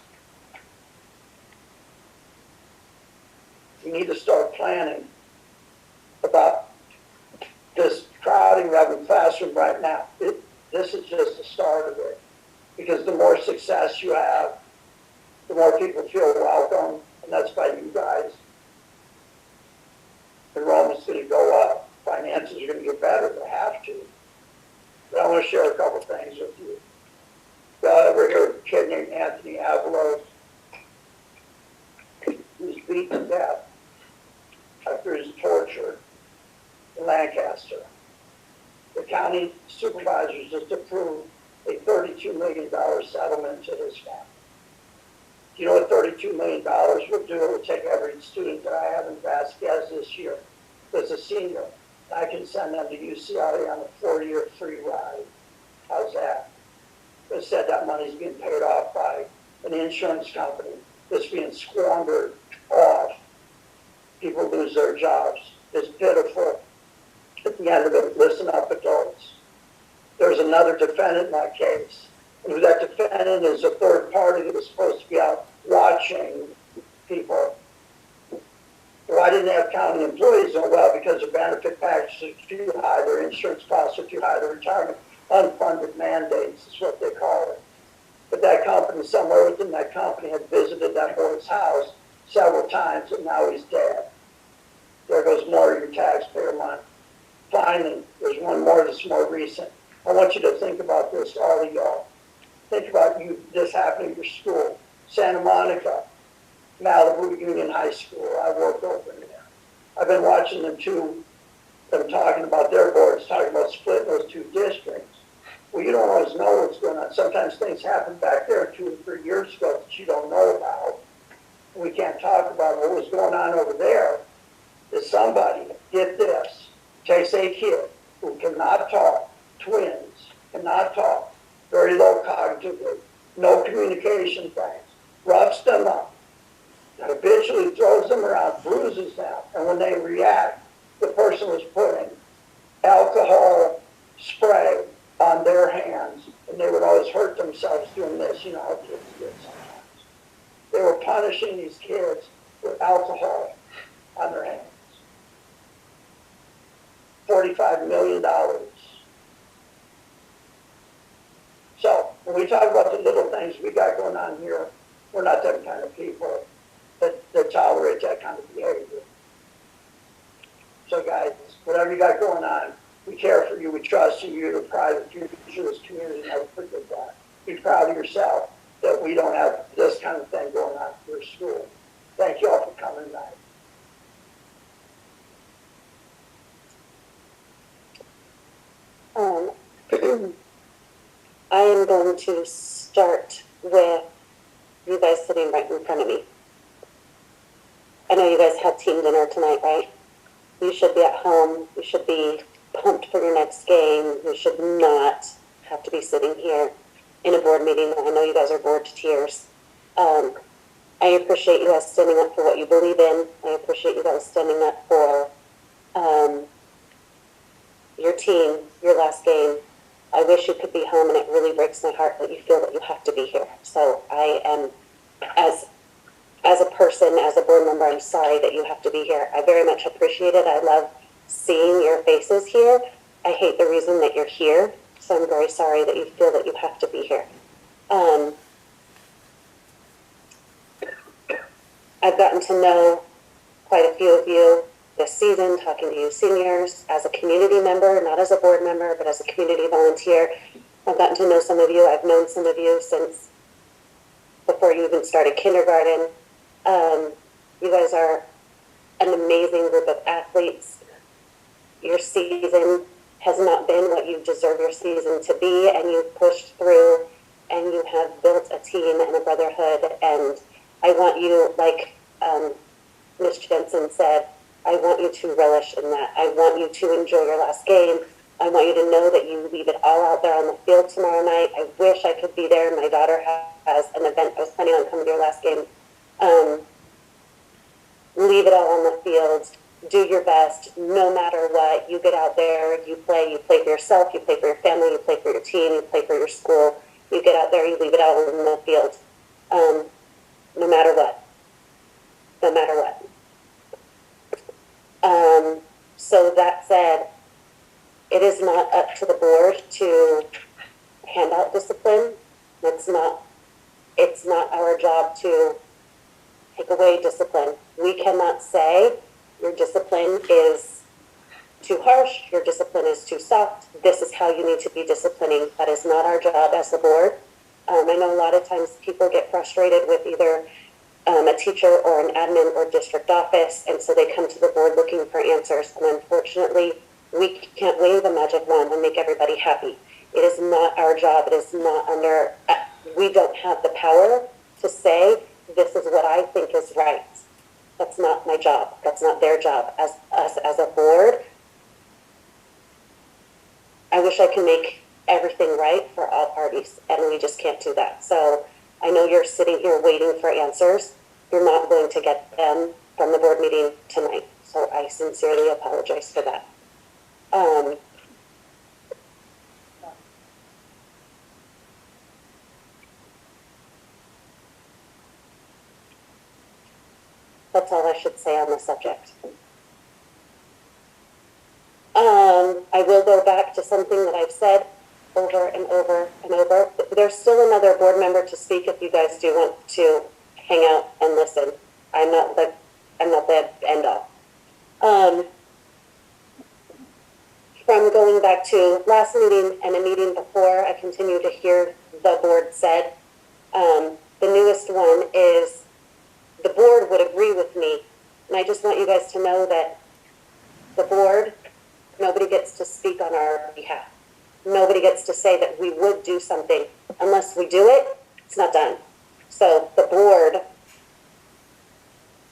We need to start planning about this crowding we have in the classroom right now. This is just the start of it. Because the more success you have, the more people feel welcome, and that's by you guys. Enrollment's going to go up. Finances are going to get better. They have to. But I want to share a couple things with you. Y'all ever heard of a kid named Anthony Avalos? He was beaten to death after his torture in Lancaster. The county supervisors just approved a $32 million settlement to his family. Do you know what $32 million would do? It would take every student that I have in Vasquez this year that's a senior. I can send them to UCLA on a 4-year free ride. How's that? Instead, that money's being paid off by an insurance company that's being squandered off. People lose their jobs. It's pitiful. At the end of it, listen up, adults. There's another defendant in that case. And that defendant is a third party that was supposed to be out watching people. Why didn't they have county employees? Oh, well, because their benefit packages are too high, their insurance costs are too high, their retirement unfunded mandates is what they call it. But that company, somewhere within that company, had visited that boy's house several times, and now he's dead. There goes more of your taxpayer money. Finally, there's one more that's more recent. I want you to think about this, all of y'all. Think about this happening at your school. Santa Monica, Malibu Union High School. I worked over in there. I've been watching them talking about their boards, talking about splitting those two districts. Well, you don't always know what's going on. Sometimes things happen back there 2 or 3 years ago that you don't know about. We can't talk about what was going on over there. Is somebody, get this, takes a kid who cannot talk, twins, cannot talk, very low cognitively, no communication things, roughs them up, and habitually throws them around, bruises them, and when they react, the person was putting alcohol spray on their hands, and they would always hurt themselves doing this, you know how kids do sometimes. They were punishing these kids with alcohol on their hands. $45 million. So, when we talk about the little things we got going on here, we're not that kind of people that tolerate that kind of behavior. So guys, whatever you got going on, we care for you, we trust you, you're the pride of the future of this community, never forget that. Be proud of yourself that we don't have this kind of thing going on in your school. Thank you all for coming tonight.
I am going to start with you guys sitting right in front of me. I know you guys had team dinner tonight, right? You should be at home. You should be pumped for your next game. You should not have to be sitting here in a board meeting. I know you guys are bored to tears. I appreciate you guys standing up for what you believe in. I appreciate you guys standing up for your team, your last game. I wish you could be home, and it really breaks my heart that you feel that you have to be here. So I am, as a person, as a board member, I'm sorry that you have to be here. I very much appreciate it. I love seeing your faces here. I hate the reason that you're here, so I'm very sorry that you feel that you have to be here. I've gotten to know quite a few of you this season, talking to you seniors, as a community member, not as a board member, but as a community volunteer. I've gotten to know some of you. I've known some of you since before you even started kindergarten. You guys are an amazing group of athletes. Your season has not been what you deserve your season to be, and you've pushed through, and you have built a team and a brotherhood. And I want you, like Ms. Jensen said, I want you to relish in that. I want you to enjoy your last game. I want you to know that you leave it all out there on the field tomorrow night. I wish I could be there. My daughter has an event. I was planning on coming to your last game. Leave it all on the field. Do your best. No matter what, you get out there, you play. You play for yourself. You play for your family. You play for your team. You play for your school. You get out there. You leave it all on the field. No matter what. No matter what. So that said, it is not up to the board to hand out discipline. It's not our job to take away discipline. We cannot say your discipline is too harsh, your discipline is too soft, this is how you need to be disciplining. That is not our job as the board. I know a lot of times people get frustrated with either a teacher or an admin or district office, and so they come to the board looking for answers. And unfortunately, we can't wave a magic wand and make everybody happy. It is not our job. It is not under, we don't have the power to say, this is what I think is right. That's not my job. That's not their job. As us as a board, I wish I could make everything right for all parties, and we just can't do that. So I know you're sitting here waiting for answers. You're not going to get them from the board meeting tonight. So I sincerely apologize for that. That's all I should say on the subject. I will go back to something that I've said over and over and over. There's still another board member to speak if you guys do want to hang out and listen. I'm not the end all. From going back to last meeting and a meeting before, I continue to hear the board said. The newest one is the board would agree with me. And I just want you guys to know that the board, nobody gets to speak on our behalf. Nobody gets to say that we would do something. Unless we do it, it's not done. So the board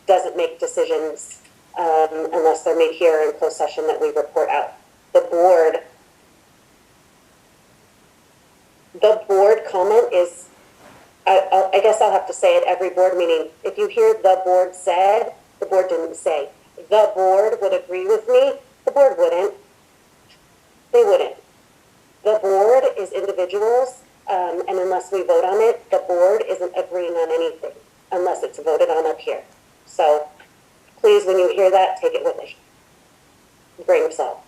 doesn't make decisions unless they're made here in closed session that we report out. The board comment is, I guess I'll have to say at every board meeting, if you hear the board said, the board didn't say. The board would agree with me, the board wouldn't. They wouldn't. The board is individuals, and unless we vote on it, the board isn't agreeing on anything, unless it's voted on up here. So please, when you hear that, take it with a grain of salt.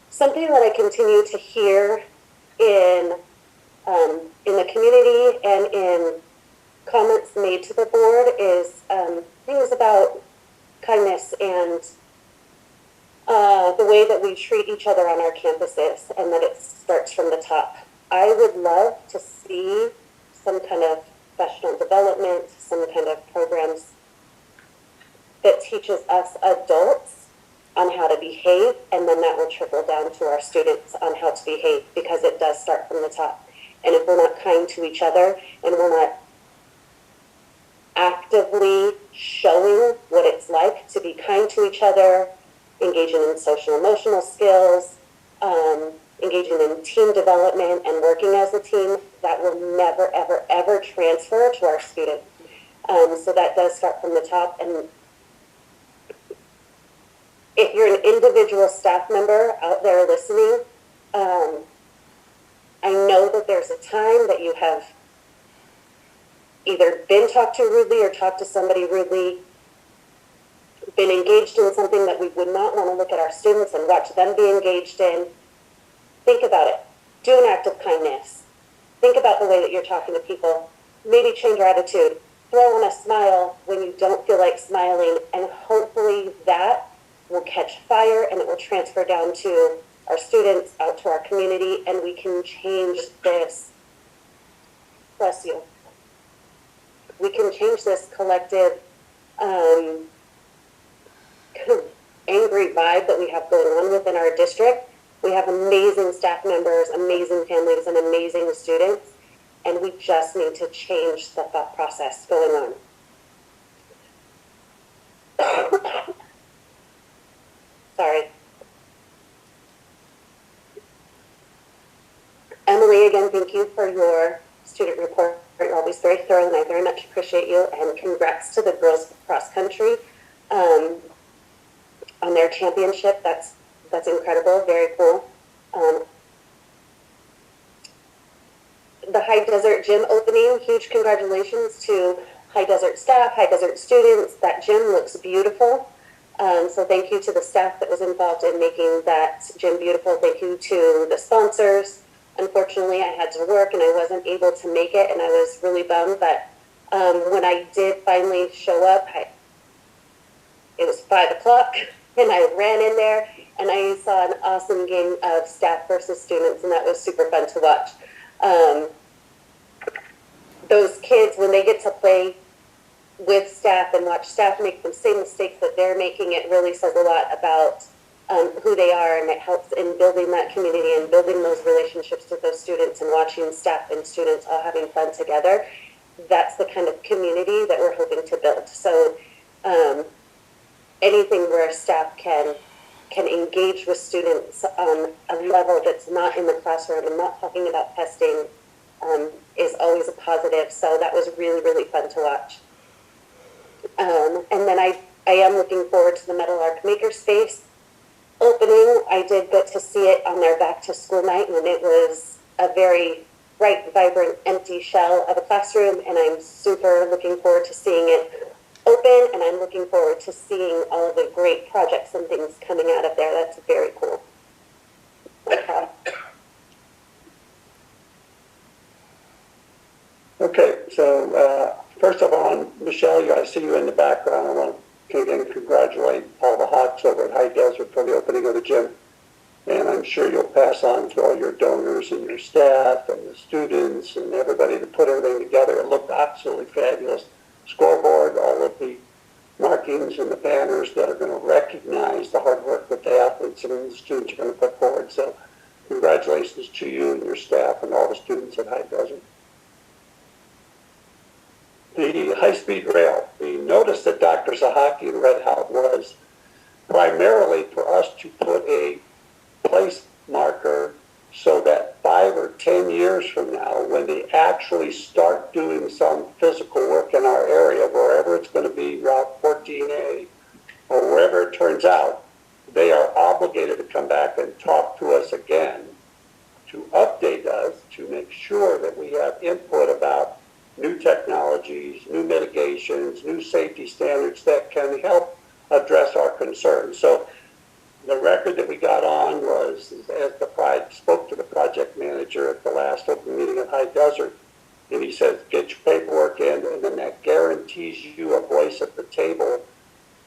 Something that I continue to hear in the community and in comments made to the board is things about kindness and the way that we treat each other on our campuses, and that it starts from the top. I would love to see some kind of professional development, some kind of programs that teaches us adults on how to behave, and then that will trickle down to our students on how to behave, because it does start from the top. And if we're not kind to each other, and we're not actively showing what it's like to be kind to each other, engaging in social emotional skills, engaging in team development and working as a team, that will never, ever, ever transfer to our students. So that does start from the top. And if you're an individual staff member out there listening, I know that there's a time that you have either been talked to rudely or talked to somebody rudely, been engaged in something that we would not want to look at our students and watch them be engaged in. Think about it. Do an act of kindness. Think about the way that you're talking to people. Maybe change your attitude. Throw on a smile when you don't feel like smiling, and hopefully that will catch fire and it will transfer down to our students, out to our community, and we can change this. Bless you. We can change this collective kind of angry vibe that we have going on within our district. We have amazing staff members, amazing families, and amazing students, and we just need to change the thought process going on. Sorry. Emily, again, thank you for your student report. You're always very thorough, and I very much appreciate you. And congrats to the girls cross country on their championship. That's incredible. Very cool. The High Desert Gym opening. Huge congratulations to High Desert staff, High Desert students. That gym looks beautiful. So thank you to the staff that was involved in making that gym beautiful. Thank you to the sponsors. Unfortunately, I had to work and I wasn't able to make it, and I was really bummed. But when I did finally show up, it was 5 o'clock, and I ran in there, and I saw an awesome game of staff versus students, and that was super fun to watch. Those kids, when they get to play with staff and watch staff make the same mistakes that they're making, it really says a lot about who they are, and it helps in building that community and building those relationships with those students and watching staff and students all having fun together. That's the kind of community that we're hoping to build. So anything where staff can engage with students on a level that's not in the classroom and not talking about testing is always a positive. So that was really, really fun to watch. And then I am looking forward to the Meadowlark Makerspace opening. I did get to see it on their back to school night, and it was a very bright, vibrant, empty shell of a classroom, and I'm super looking forward to seeing it open, and I'm looking forward to seeing all of the great projects and things coming out of there. That's very cool. Okay.
Okay, so first of all, Michelle, I see you in the background. I want to again congratulate all the Hawks over at High Desert for the opening of the gym. And I'm sure you'll pass on to all your donors and your staff and the students and everybody to put everything together. It looked absolutely fabulous. Scoreboard, all of the markings and the banners that are going to recognize the hard work that the athletes and the students are going to put forward. So congratulations to you and your staff and all the students at High Desert. The high-speed rail. We noticed that Dr. Zahaki read how it was primarily for us to put a place marker so that 5 or 10 years from now, when they actually start doing some physical work in our area, wherever it's going to be, Route 14A, or wherever it turns out, they are obligated to come back and talk to us again, to update us, to make sure that we have input about new technologies, new mitigations, new safety standards that can help address our concerns. So the record that we got on was, as the pride spoke to the project manager at the last open meeting at High Desert, and he says, get your paperwork in, and then that guarantees you a voice at the table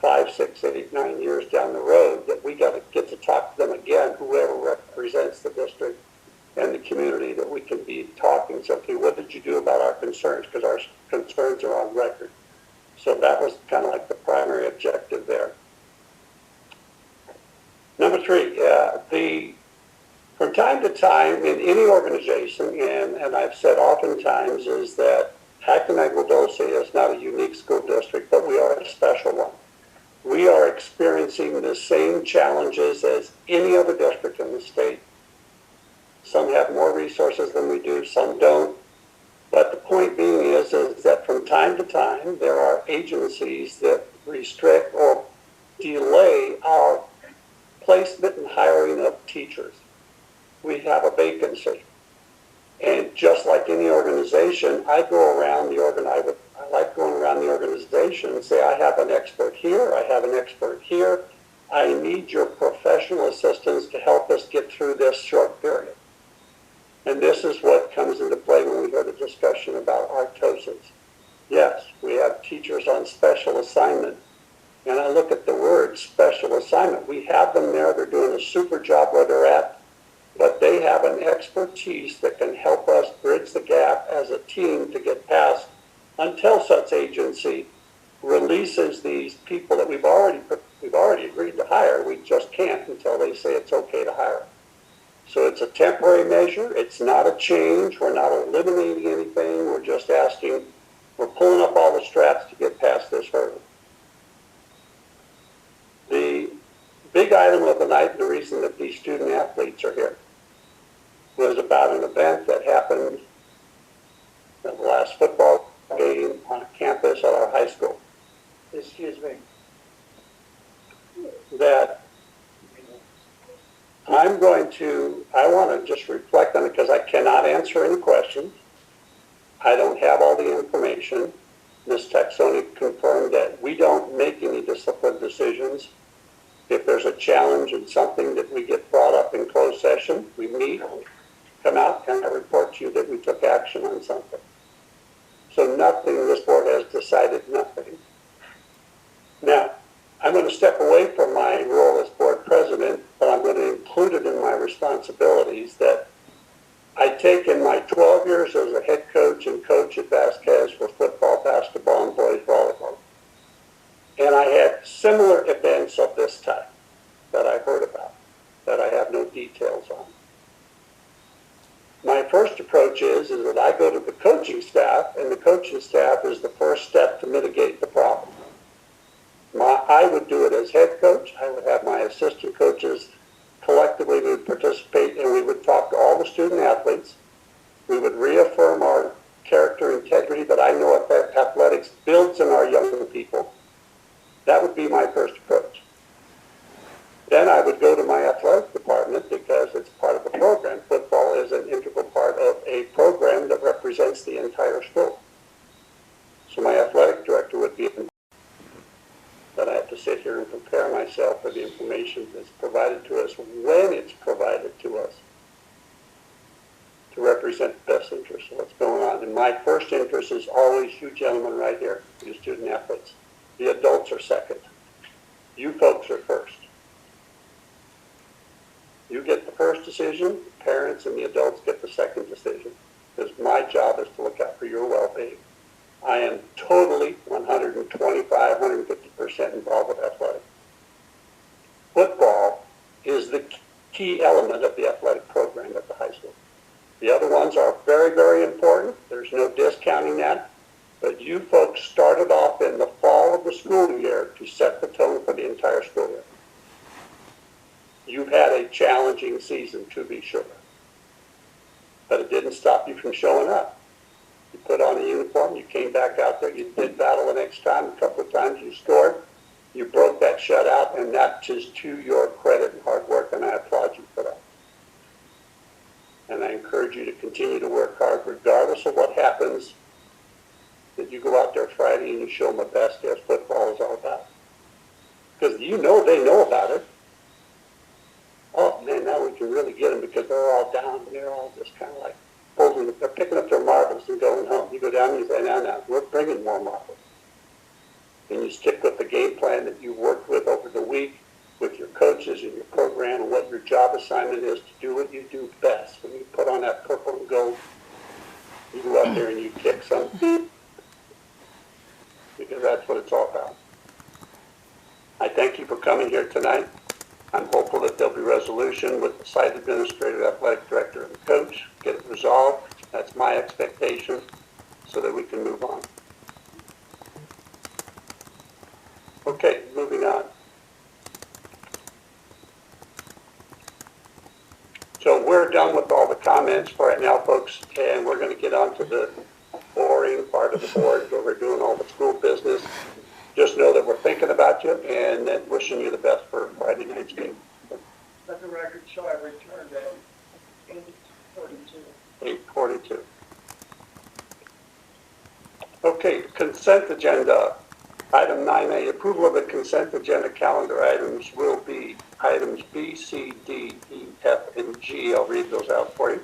5, 6, 8, 9 years down the road, that we got to get to talk to them again, whoever represents the district and the community, that we can be talking. So, okay, what did you do about our concerns? Because our concerns are on record. So that was kind of like the primary objective there. Number 3, from time to time in any organization, and I've said oftentimes, is that Hacknagua Dulce is not a unique school district, but we are a special one. We are experiencing the same challenges as any other district in the state. Some have more resources than we do, some don't. But the point being is that from time to time, there are agencies that restrict or delay our placement and hiring of teachers. We have a vacancy. And just like any organization, I go around I like going around the organization and say, I have an expert here, I have an expert here. I need your professional assistance to help us get through this short period. And this is what comes into play when we go to discussion about artosis. Yes, we have teachers on special assignment. And I look at the word special assignment. We have them there, they're doing a super job where they're at, but they have an expertise that can help us bridge the gap as a team to get past until such agency releases these people that we've already agreed to hire. We just can't until they say it's okay to hire. So it's a temporary measure. It's not a change. We're not eliminating anything. We're just we're pulling up all the straps to get past this hurdle. The big item of the night, the reason that these student athletes are here, was about an event that happened at the last football game on a campus at our high school.
Excuse me.
That I want to just reflect on it because I cannot answer any questions. I don't have all the information. Ms. Taxoni confirmed that we don't make any discipline decisions. If there's a challenge and something that we get brought up in closed session, we meet, come out, and I report to you that we took action on something. So nothing, this board has decided nothing. Now, I'm going to step away from my role as board president, but I'm going to include it in my responsibilities that I take in my 12 years as a head coach and coach at Vasquez for football, basketball, and boys volleyball. And I had similar events of this type that I heard about, that I have no details on. My first approach is that I go to the coaching staff, and the coaching staff is the first step to mitigate the problem. I would do it as head coach. I would have my assistant coaches collectively would participate, and we would talk to all the student athletes. We would reaffirm our character integrity that I know that athletics builds in our young people. That would be my first approach. Then I would go to my athletic department because it's part of the program. Football is an integral part of a program that represents the entire school. So my athletic director would be, but I have to sit here and prepare myself for the information that's provided to us when it's provided to us to represent the best interest of what's going on. And my first interest is always you gentlemen right here, you student athletes. The adults are second. You folks are first. You get the first decision, the parents and the adults get the second decision. Because my job is to look out for your well-being. I am totally 125, 150% involved with athletics. Football is the key element of the athletic program at the high school. The other ones are very, very important. There's no discounting that. But you folks started off in the fall of the school year to set the tone for the entire school year. You've had a challenging season, to be sure. But it didn't stop you from showing up. You put on a uniform, you came back out there, you did battle the next time, a couple of times you scored, you broke that shutout, and that's just to your credit and hard work, and I applaud you for that. And I encourage you to continue to work hard regardless of what happens, that you go out there Friday and you show them the best as football is all about. Because you know they know about it. Oh man, now we can really get them because they're all down and they're all just kind of like they're picking up their marbles and going home. You go down and you say, no, we're bringing more marbles. And you stick with the game plan that you worked with over the week with your coaches and your program and what your job assignment is to do what you do best. When you put on that purple and gold, you go out there and you kick some. Because that's what it's all about. I thank you for coming here tonight. I'm hopeful that there'll be resolution with the site administrator, athletic director, and the coach. Get it resolved. That's my expectation. so that we can move on. Okay, moving on. So we're done with all the comments for right now, folks, and we're going to get on to the boring part of the board where we're doing all the school business. Just know that we're thinking about you and that wishing you the best for Friday night's game.
Let the record show I returned at 8:42.
8:42. Okay, consent agenda. Item 9A, approval of the consent agenda calendar items will be items B, C, D, E, F, and G. I'll read those out for you.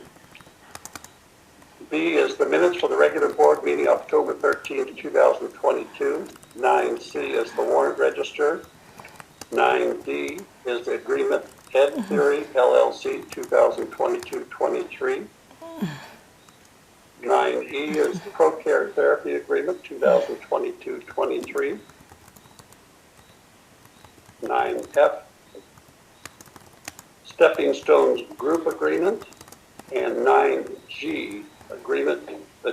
B is the minutes for the regular board meeting October 13th, 2022. 9C is the warrant register. 9D is the agreement Ed Theory LLC 2022-23. 9E is ProCare Therapy Agreement 2022-23. 9F, Stepping Stones Group Agreement, and 9G, Agreement, the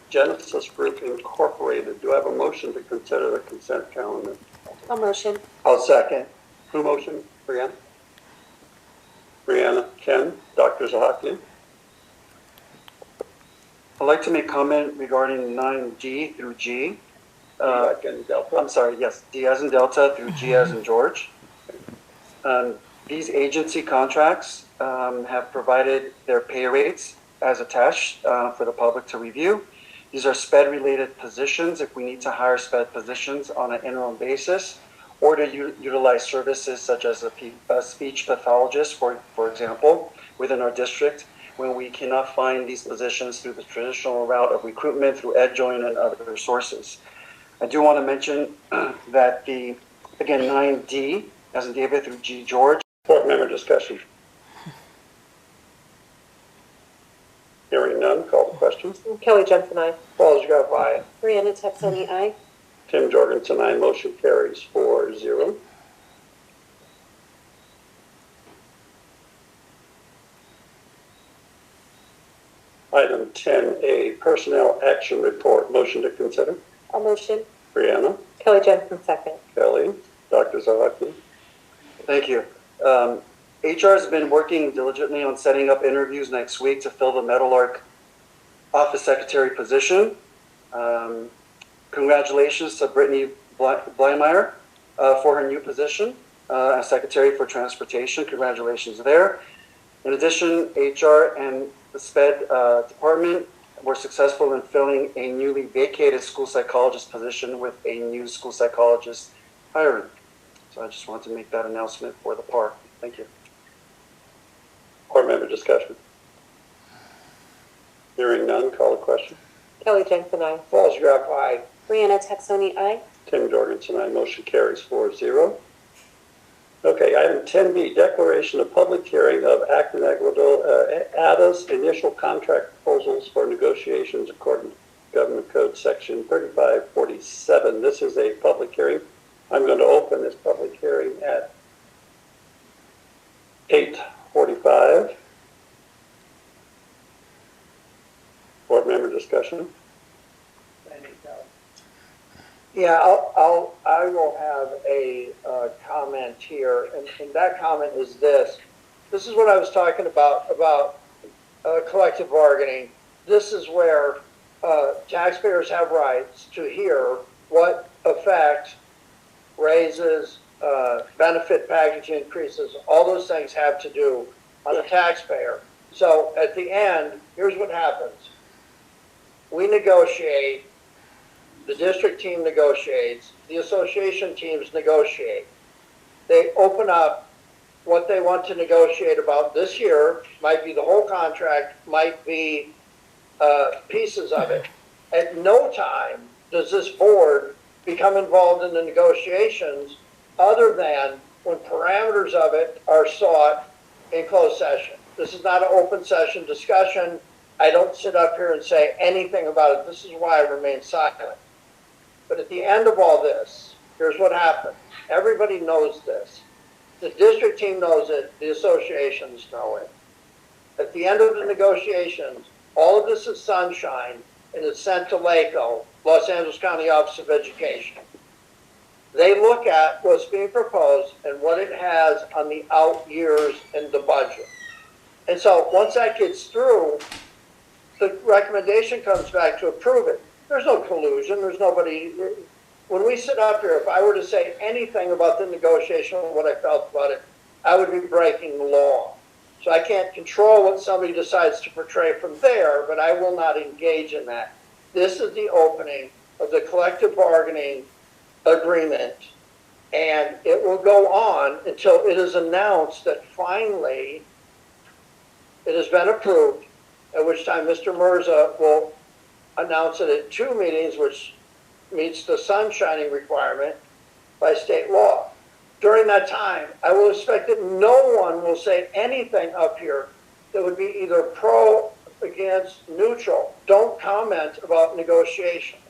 Genesis Group Incorporated. Do I have a motion to consider the consent calendar?
A motion.
I'll second.
Who motion? Brianna? Brianna, Ken, Dr. Zahakian?
I'd like to make comment regarding 9D through G.
Delta?
I'm sorry, yes, D as in Delta through G as in George. These agency contracts have provided their pay rates as attached for the public to review. These are SPED-related positions if we need to hire SPED positions on an interim basis, or to utilize services such as a speech pathologist, for example, within our district, when we cannot find these positions through the traditional route of recruitment through EdJoin and other sources. I do want to mention that again, 9D, as in David through G George.
Board member discussion. Hearing none, call the question.
Kelly Jensen, aye.
Falls, Gov, aye.
Brianna Texoni, aye.
Tim Jorgensen, aye. Motion carries 4-0. Item 10A, Personnel Action Report. Motion to consider.
A motion.
Brianna,
Kelly Jensen, second.
Kelly, Dr. Zawacki.
Thank you. HR has been working diligently on setting up interviews next week to fill the Meadowlark office secretary position. Congratulations to Brittany Blymeyer for her new position as Secretary for Transportation. Congratulations there. In addition, HR and the SPED department were successful in filling a newly vacated school psychologist position with a new school psychologist hiring. So I just wanted to make that announcement for the park. Thank you.
Board member discussion. Hearing none, call the question.
Kelly Jensen, aye.
Falls, Gov, aye.
Brianna Texoni, aye.
Tim Jorgensen, aye. Motion carries 4-0. Okay, item 10B, declaration of public hearing of Acton Aadusd initial contract proposals for negotiations according to Government Code Section 3547. This is a public hearing. I'm going to open this public hearing at 8:45. Board member discussion.
Yeah, I will have a comment here, and that comment is this. This is what I was talking about collective bargaining. This is where taxpayers have rights to hear what effect raises, benefit package increases, all those things have to do on the taxpayer. So at the end, here's what happens. We negotiate. The district team negotiates, the association teams negotiate. They open up what they want to negotiate about this year, might be the whole contract, might be pieces of it. At no time does this board become involved in the negotiations other than when parameters of it are sought in closed session. This is not an open session discussion. I don't sit up here and say anything about it. This is why I remain silent. But at the end of all this, here's what happened. Everybody knows this. The district team knows it. The associations know it. At the end of the negotiations, all of this is sunshine and it's sent to LACO, Los Angeles County Office of Education. They look at what's being proposed and what it has on the out years in the budget. And so once that gets through, the recommendation comes back to approve it. There's no collusion, there's nobody, when we sit up here, if I were to say anything about the negotiation or what I felt about it, I would be breaking the law. So I can't control what somebody decides to portray from there, but I will not engage in that. This is the opening of the collective bargaining agreement, and it will go on until it is announced that finally it has been approved, at which time Mr. Mirza will announce it at 2 meetings, which meets the sunshining requirement by state law. During that time, I will expect that no one will say anything up here that would be either pro, against, neutral. Don't comment about negotiations.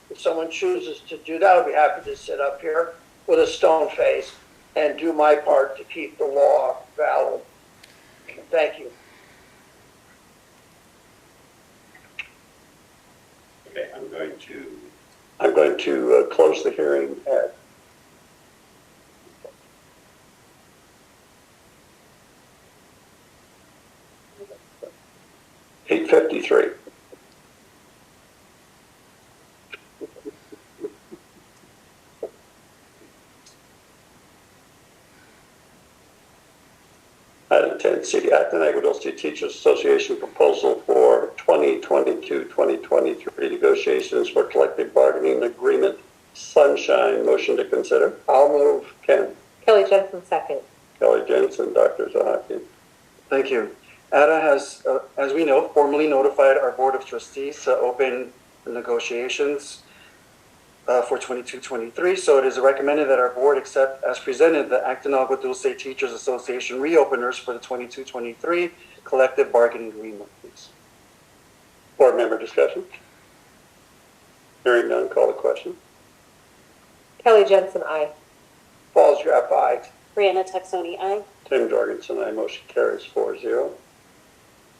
If someone chooses to do that, I'll be happy to sit up here with a stone face and do my part to keep the law valid. Thank you.
Okay, I'm going to close the hearing at 8:53. Item 10, City Act and Aguadilla City Teachers Association proposal for 2022-2023 negotiations for collective bargaining agreement sunshine. Motion to consider. I'll move. Ken.
Kelly Jensen, second.
Kelly Jensen, Dr. Zahaki.
Thank you. ADA has, as we know, formally notified our Board of Trustees to open the negotiations for 22-23. So it is recommended that our board accept as presented the Acton Agua Dulce Teachers Association reopeners for the 22-23 collective bargaining agreement, please.
Board member discussion. Hearing none, call the question.
Kelly Jensen, aye.
Falls Graf, aye.
Brianna Texoni, aye.
Tim Jorgensen, aye. Motion carries 4-0.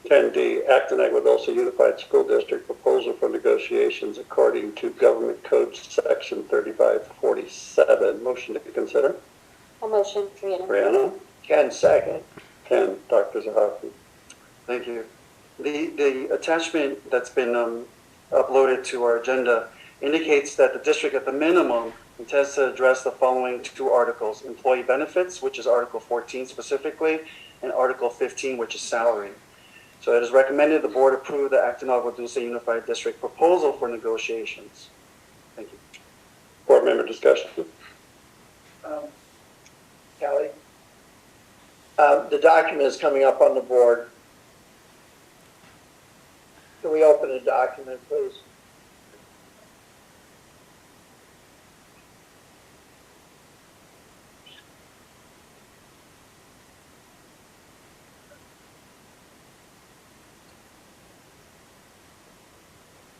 10D, Acton Agua Dulce Unified School District proposal for negotiations according to Government Code Section 3547. Motion to consider.
A motion, Brianna.
Brianna.
Ken, second.
Ken, Dr. Zahaki.
Thank you. The attachment that's been uploaded to our agenda indicates that the district at the minimum intends to address the following 2 articles: employee benefits, which is Article 14 specifically, and Article 15, which is salary. So it is recommended the board approve the Acton Agua Dulce Unified District proposal for negotiations. Thank you.
Board member discussion.
Kelly? The document is coming up on the board. Can we open the document, please?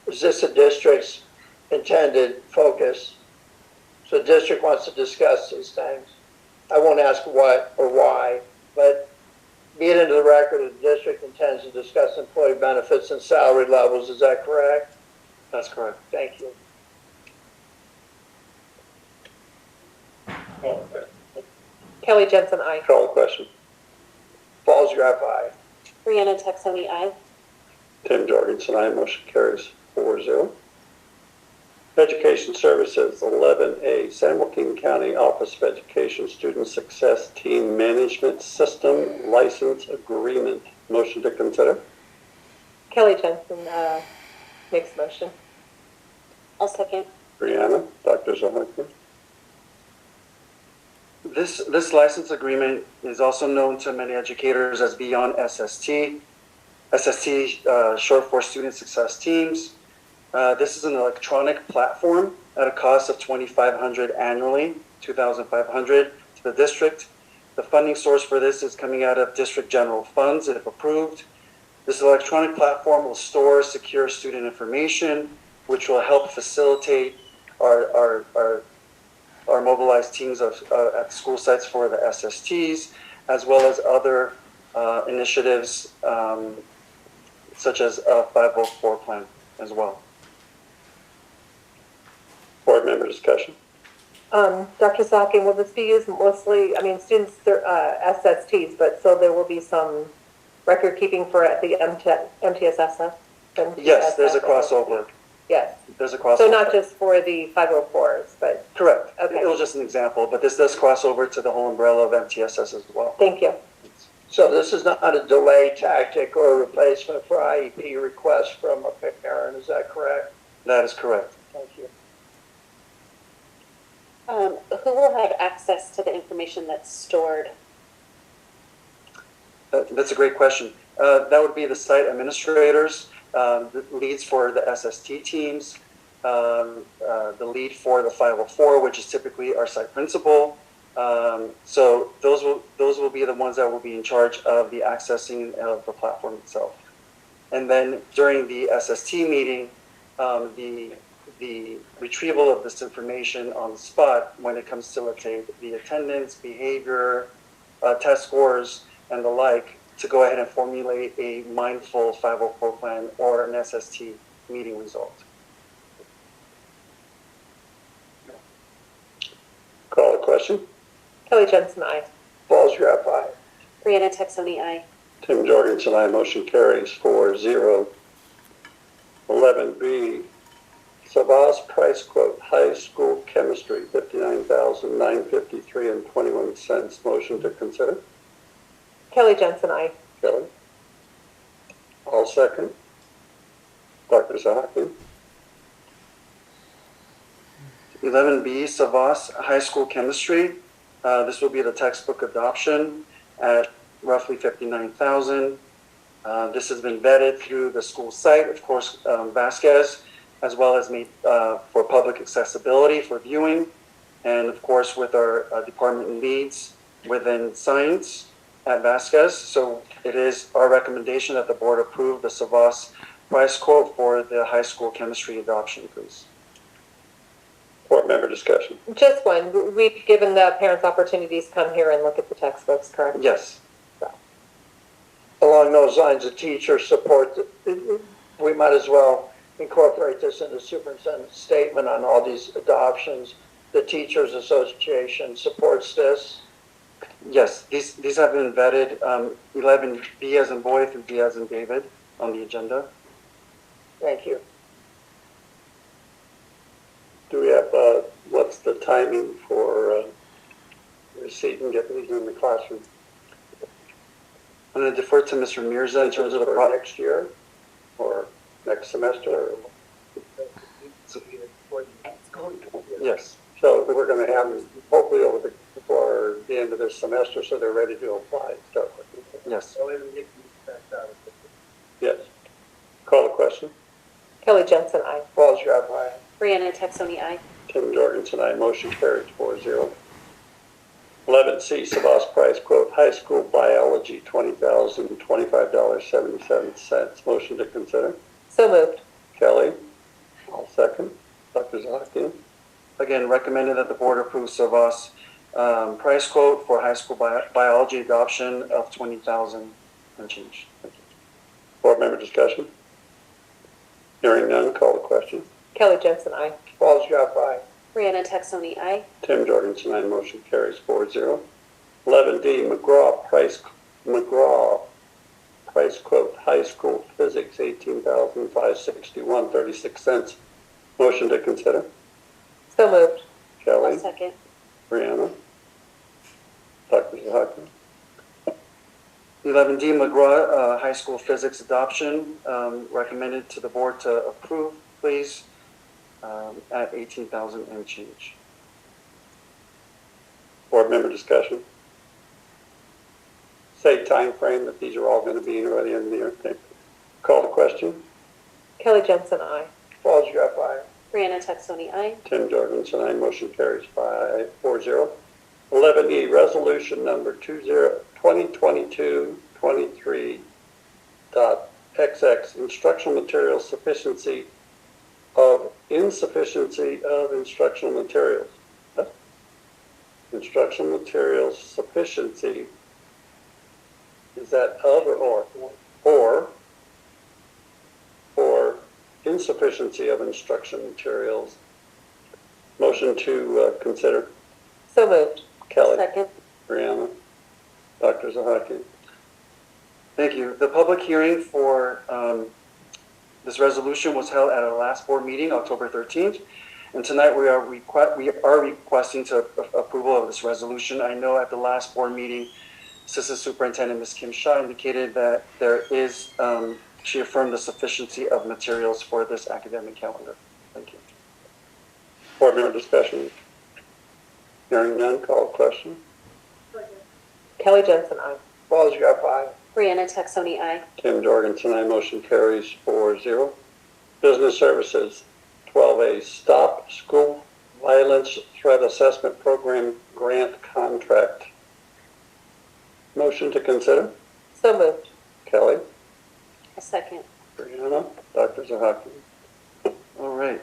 Is this the district's intended focus? So the district wants to discuss these things. I won't ask what or why, but be it into the record that the district intends to discuss employee benefits and salary levels. Is that correct?
That's correct.
Thank you.
Kelly Jensen, aye.
Call the question.
Falls Graf, aye.
Brianna Texoni, aye.
Tim Jorgensen, aye. Motion carries 4-0. Education Services, 11A, San Joaquin County Office of Education Student Success Team Management System License Agreement. Motion to consider.
Kelly Jensen makes motion.
I'll second.
Brianna, Dr. Zahaki.
This license agreement is also known to many educators as Beyond SST. SST, short for Student Success Teams. This is an electronic platform at a cost of $2,500 annually, $2,500 to the district. The funding source for this is coming out of district general funds, if approved. This electronic platform will store secure student information, which will help facilitate our mobilized teams at school sites for the SSTs, as well as other initiatives such as a 504 plan. as well.
Board member discussion.
Dr. Saki, will this be used mostly, I mean, students, SSTs, but so there will be some record keeping for the MTSS?
Yes, there's a crossover.
Yes.
There's a crossover.
So not just for the 504s, but.
Correct.
Okay.
It was just an example, but this does cross over to the whole umbrella of MTSS as well.
Thank you.
So this is not a delay tactic or a replacement for IEP requests from a parent, is that correct?
That is correct.
Thank you.
Who will have access to the information that's stored?
That's a great question. That would be the site administrators, the leads for the SST teams, the lead for the 504, which is typically our site principal. So those will be the ones that will be in charge of the accessing of the platform itself. And then during the SST meeting, the retrieval of this information on the spot when it comes to, let's say, the attendance, behavior, test scores, and the like, to go ahead and formulate a mindful 504 plan or an SST meeting result.
Call the question.
Kelly Jensen, aye.
Falls, Graf, aye.
Brianna Texoni, aye.
Tim Jorgensen, aye. Motion carries 4-0. 11B, Savas price quote, high school chemistry, $59,953.21. Motion to consider.
Kelly Jensen, aye.
Kelly. All second. Dr. Zahaki.
11B, Savas High School Chemistry. This will be the textbook adoption at roughly $59,000. This has been vetted through the school site, of course, Vasquez, as well as made for public accessibility for viewing, and of course with our department leads within science at Vasquez. So it is our recommendation that the board approve the Savas price quote for the high school chemistry adoption, please.
Board member discussion.
Just one. We've given the parents opportunities to come here and look at the textbooks, correct?
Yes.
Along those lines, the teacher support, we might as well incorporate this in the superintendent's statement on all these adoptions. The Teachers Association supports this.
Yes, these have been vetted. 11B as in boy through D as in David on the agenda.
Thank you.
Do we have, what's the timing for receipt and getting these in the classroom?
I'm going to defer to Mr. Mirza in terms of the
For next year or next semester?
Yes.
So we're going to have them hopefully before the end of this semester, so they're ready to apply and start with.
Yes.
Yes. Call the question.
Kelly Jensen, aye.
Falls, Graf, aye.
Brianna Texoni, aye.
Tim Jorgensen, aye. Motion carries 4-0. 11C, Savas price quote, high school biology, $20,025.77. Motion to consider.
So moved.
Kelly, all second. Dr. Zahaki.
Again, recommended that the board approve Savas price quote for high school biology adoption of $20,000 and change. Thank you.
Board member discussion. Hearing none, call the question.
Kelly Jensen, aye.
Falls, Graf, aye.
Brianna Texoni, aye.
Tim Jorgensen, aye. Motion carries 4-0. 11D, McGraw price quote, high school physics, $18,561.36. Motion to consider.
So moved.
Kelly,
I'll second.
Brianna, Dr. Zahaki.
11D, McGraw high school physics adoption, recommended to the board to approve, please, at $18,000 and change.
Board member discussion. Say time frame that these are all going to be in by the end of the year. Okay. Call the question.
Kelly Jensen, aye.
Falls, Graf, aye.
Brianna Texoni, aye.
Tim Jorgensen, aye. Motion carries 4-0. 11E, resolution number 2022-23.XX, instructional materials insufficiency of instructional materials. Huh? Instructional materials sufficiency. Is that of or? Or insufficiency of instruction materials. Motion to consider.
So moved.
Kelly,
Second.
Brianna, Dr. Zahaki.
Thank you. The public hearing for this resolution was held at our last board meeting, October 13th. And tonight we are requesting approval of this resolution. I know at the last board meeting, Assistant Superintendent Ms. Kim Shaw indicated that there is, she affirmed the sufficiency of materials for this academic calendar. Thank you.
Board member discussion. Hearing none, call a question.
Kelly Jensen, aye.
Walls, aye.
Brianna Texoni, aye.
Tim Jorgensen, aye. Motion carries 4-0. Business Services, 12A, Stop School Violence Threat Assessment Program Grant Contract. Motion to consider.
So moved.
Kelly,
A second.
Brianna, Dr. Zahaki.
All right.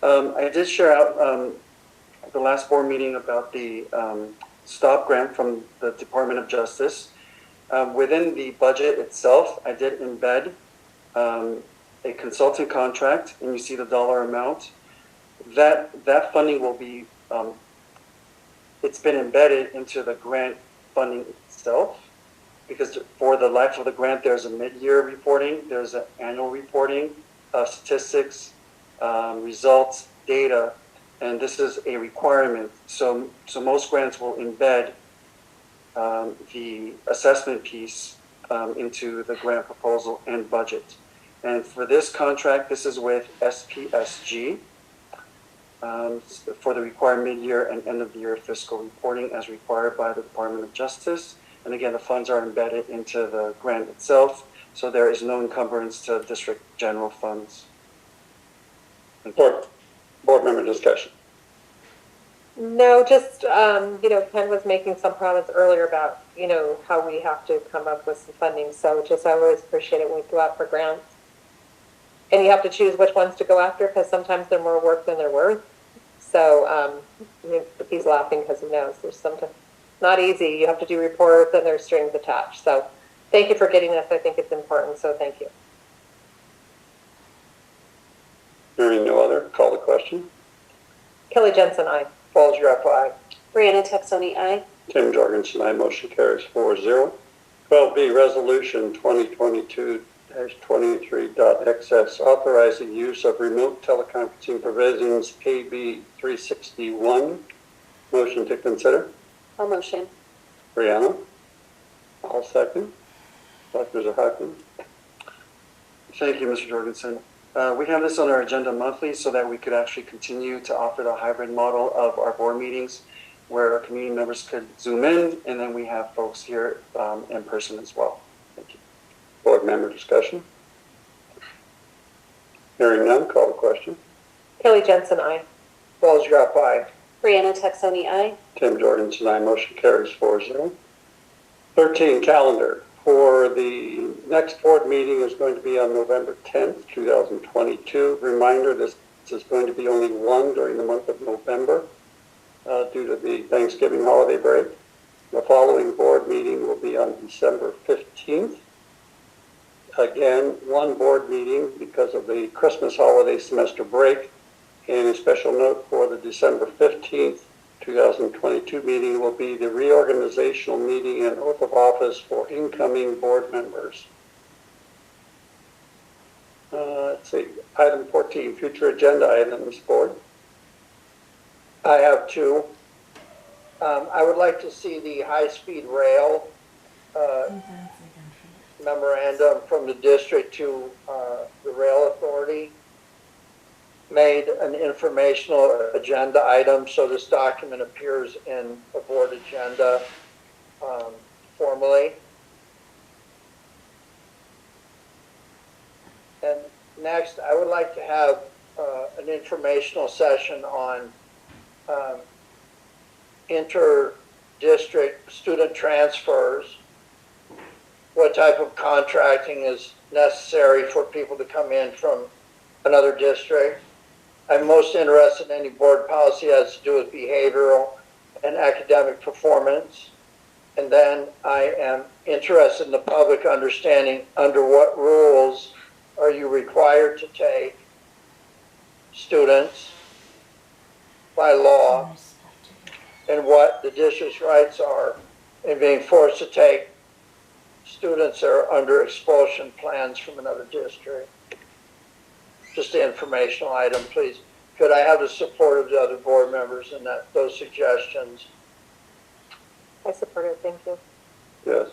I did share out at the last board meeting about the STOP grant from the Department of Justice. Within the budget itself, I did embed a consultant contract, and you see the dollar amount. That funding will be, it's been embedded into the grant funding itself, because for the life of the grant, there's a mid-year reporting, there's an annual reporting of statistics, results, data, and this is a requirement. So most grants will embed the assessment piece into the grant proposal and budget. And for this contract, this is with SPSG for the required mid-year and end-of-the-year fiscal reporting as required by the Department of Justice. And again, the funds are embedded into the grant itself, so there is no encumbrance to district general funds.
Board member discussion.
No, just, Ken was making some comments earlier about, how we have to come up with some funding. So just, I always appreciate it when we go out for grants. And you have to choose which ones to go after, because sometimes they're more work than they're worth. So he's laughing because he knows there's sometimes not easy. You have to do reports and there's strings attached. So thank you for getting this. I think it's important. So thank you.
Hearing no other, call the question.
Kelly Jensen, aye.
Walls, aye.
Brianna Texoni, aye.
Tim Jorgensen, aye. Motion carries 4-0. 12B, Resolution 2022-23.XS, authorizing use of remote teleconferencing provisions, KB 361. Motion to consider.
I'll motion.
Brianna. I'll second. Dr. Zahaki.
Thank you, Mr. Jorgensen. We have this on our agenda monthly so that we could actually continue to offer the hybrid model of our board meetings where our community members could Zoom in, and then we have folks here in person as well. Thank you.
Board member discussion. Hearing none, call the question.
Kelly Jensen, aye.
Walls, aye.
Brianna Texoni, aye.
Tim Jorgensen, aye. Motion carries 4-0. 13, calendar. For the next board meeting is going to be on November 10th, 2022. Reminder, this is going to be only one during the month of November due to the Thanksgiving holiday break. The following board meeting will be on December 15th. Again, one board meeting because of the Christmas holiday semester break. And a special note for the December 15th, 2022 meeting will be the reorganizational meeting and oath of office for incoming board members. Let's see, item 14, future agenda items, board.
I have two. I would like to see the high-speed rail memorandum from the district to the rail authority made an informational agenda item, so this document appears in a board agenda formally. And next, I would like to have an informational session on inter-district student transfers, what type of contracting is necessary for people to come in from another district. I'm most interested in any board policy that has to do with behavioral and academic performance. And then I am interested in the public understanding under what rules are you required to take students by law and what the district's rights are in being forced to take students that are under expulsion plans from another district. Just an informational item, please. Could I have the support of the other board members in those suggestions?
I support it, thank you.
Yes.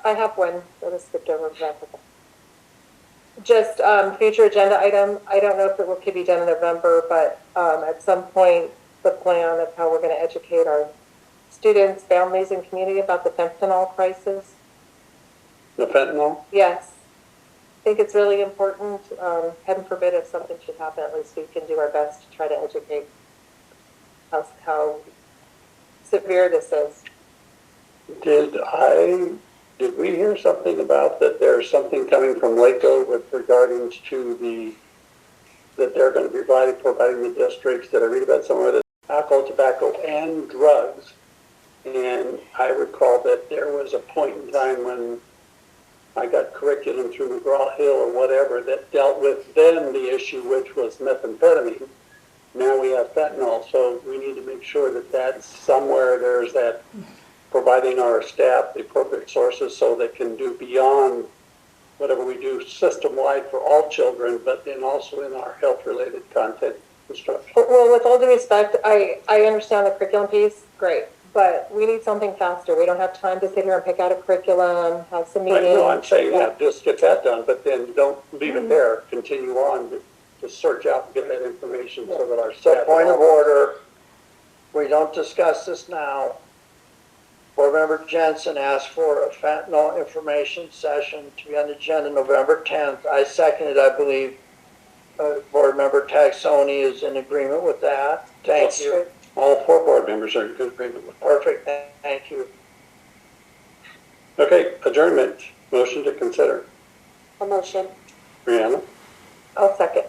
I have one that was skipped over, but just future agenda item. I don't know if it could be done in November, but at some point, the plan of how we're going to educate our students, families, and community about the fentanyl crisis.
The fentanyl?
Yes. I think it's really important. Heaven forbid if something should happen, at least we can do our best to try to educate how severe this is.
Did we hear something about that there's something coming from Waco with regarding to that they're going to be providing the districts? Did I read about somewhere that alcohol, tobacco, and drugs? And I recall that there was a point in time when I got curriculum through McGraw-Hill or whatever that dealt with then the issue, which was methamphetamine. Now we have fentanyl, so we need to make sure that that's somewhere there's that providing our staff the appropriate sources so they can do beyond whatever we do system-wide for all children, but then also in our health-related content instruction.
Well, with all due respect, I understand the curriculum piece, great, but we need something faster. We don't have time to sit here and pick out a curriculum, have some meetings.
Right, no, I'm saying that, just get that done, but then don't leave it there. Continue on to search out and get that information so that our staff.
So point of order, we don't discuss this now. Board Member Jensen asked for a fentanyl information session to be on the agenda November 10th. I seconded, I believe. Board Member Taxoni is in agreement with that. Thank you.
All four board members are in good agreement with that.
Perfect, thank you.
Okay, adjournment. Motion to consider.
A motion.
Brianna,
I'll second.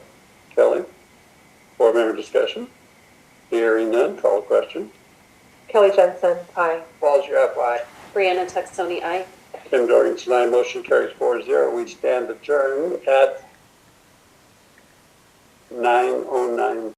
Kelly, board member discussion. Hearing none, call a question.
Kelly Jensen, aye.
Falls your FI.
Brianna Tuxtoni, aye.
Kim Jorgensen, aye. Motion carries 4-0. We stand adjourned at 9:09.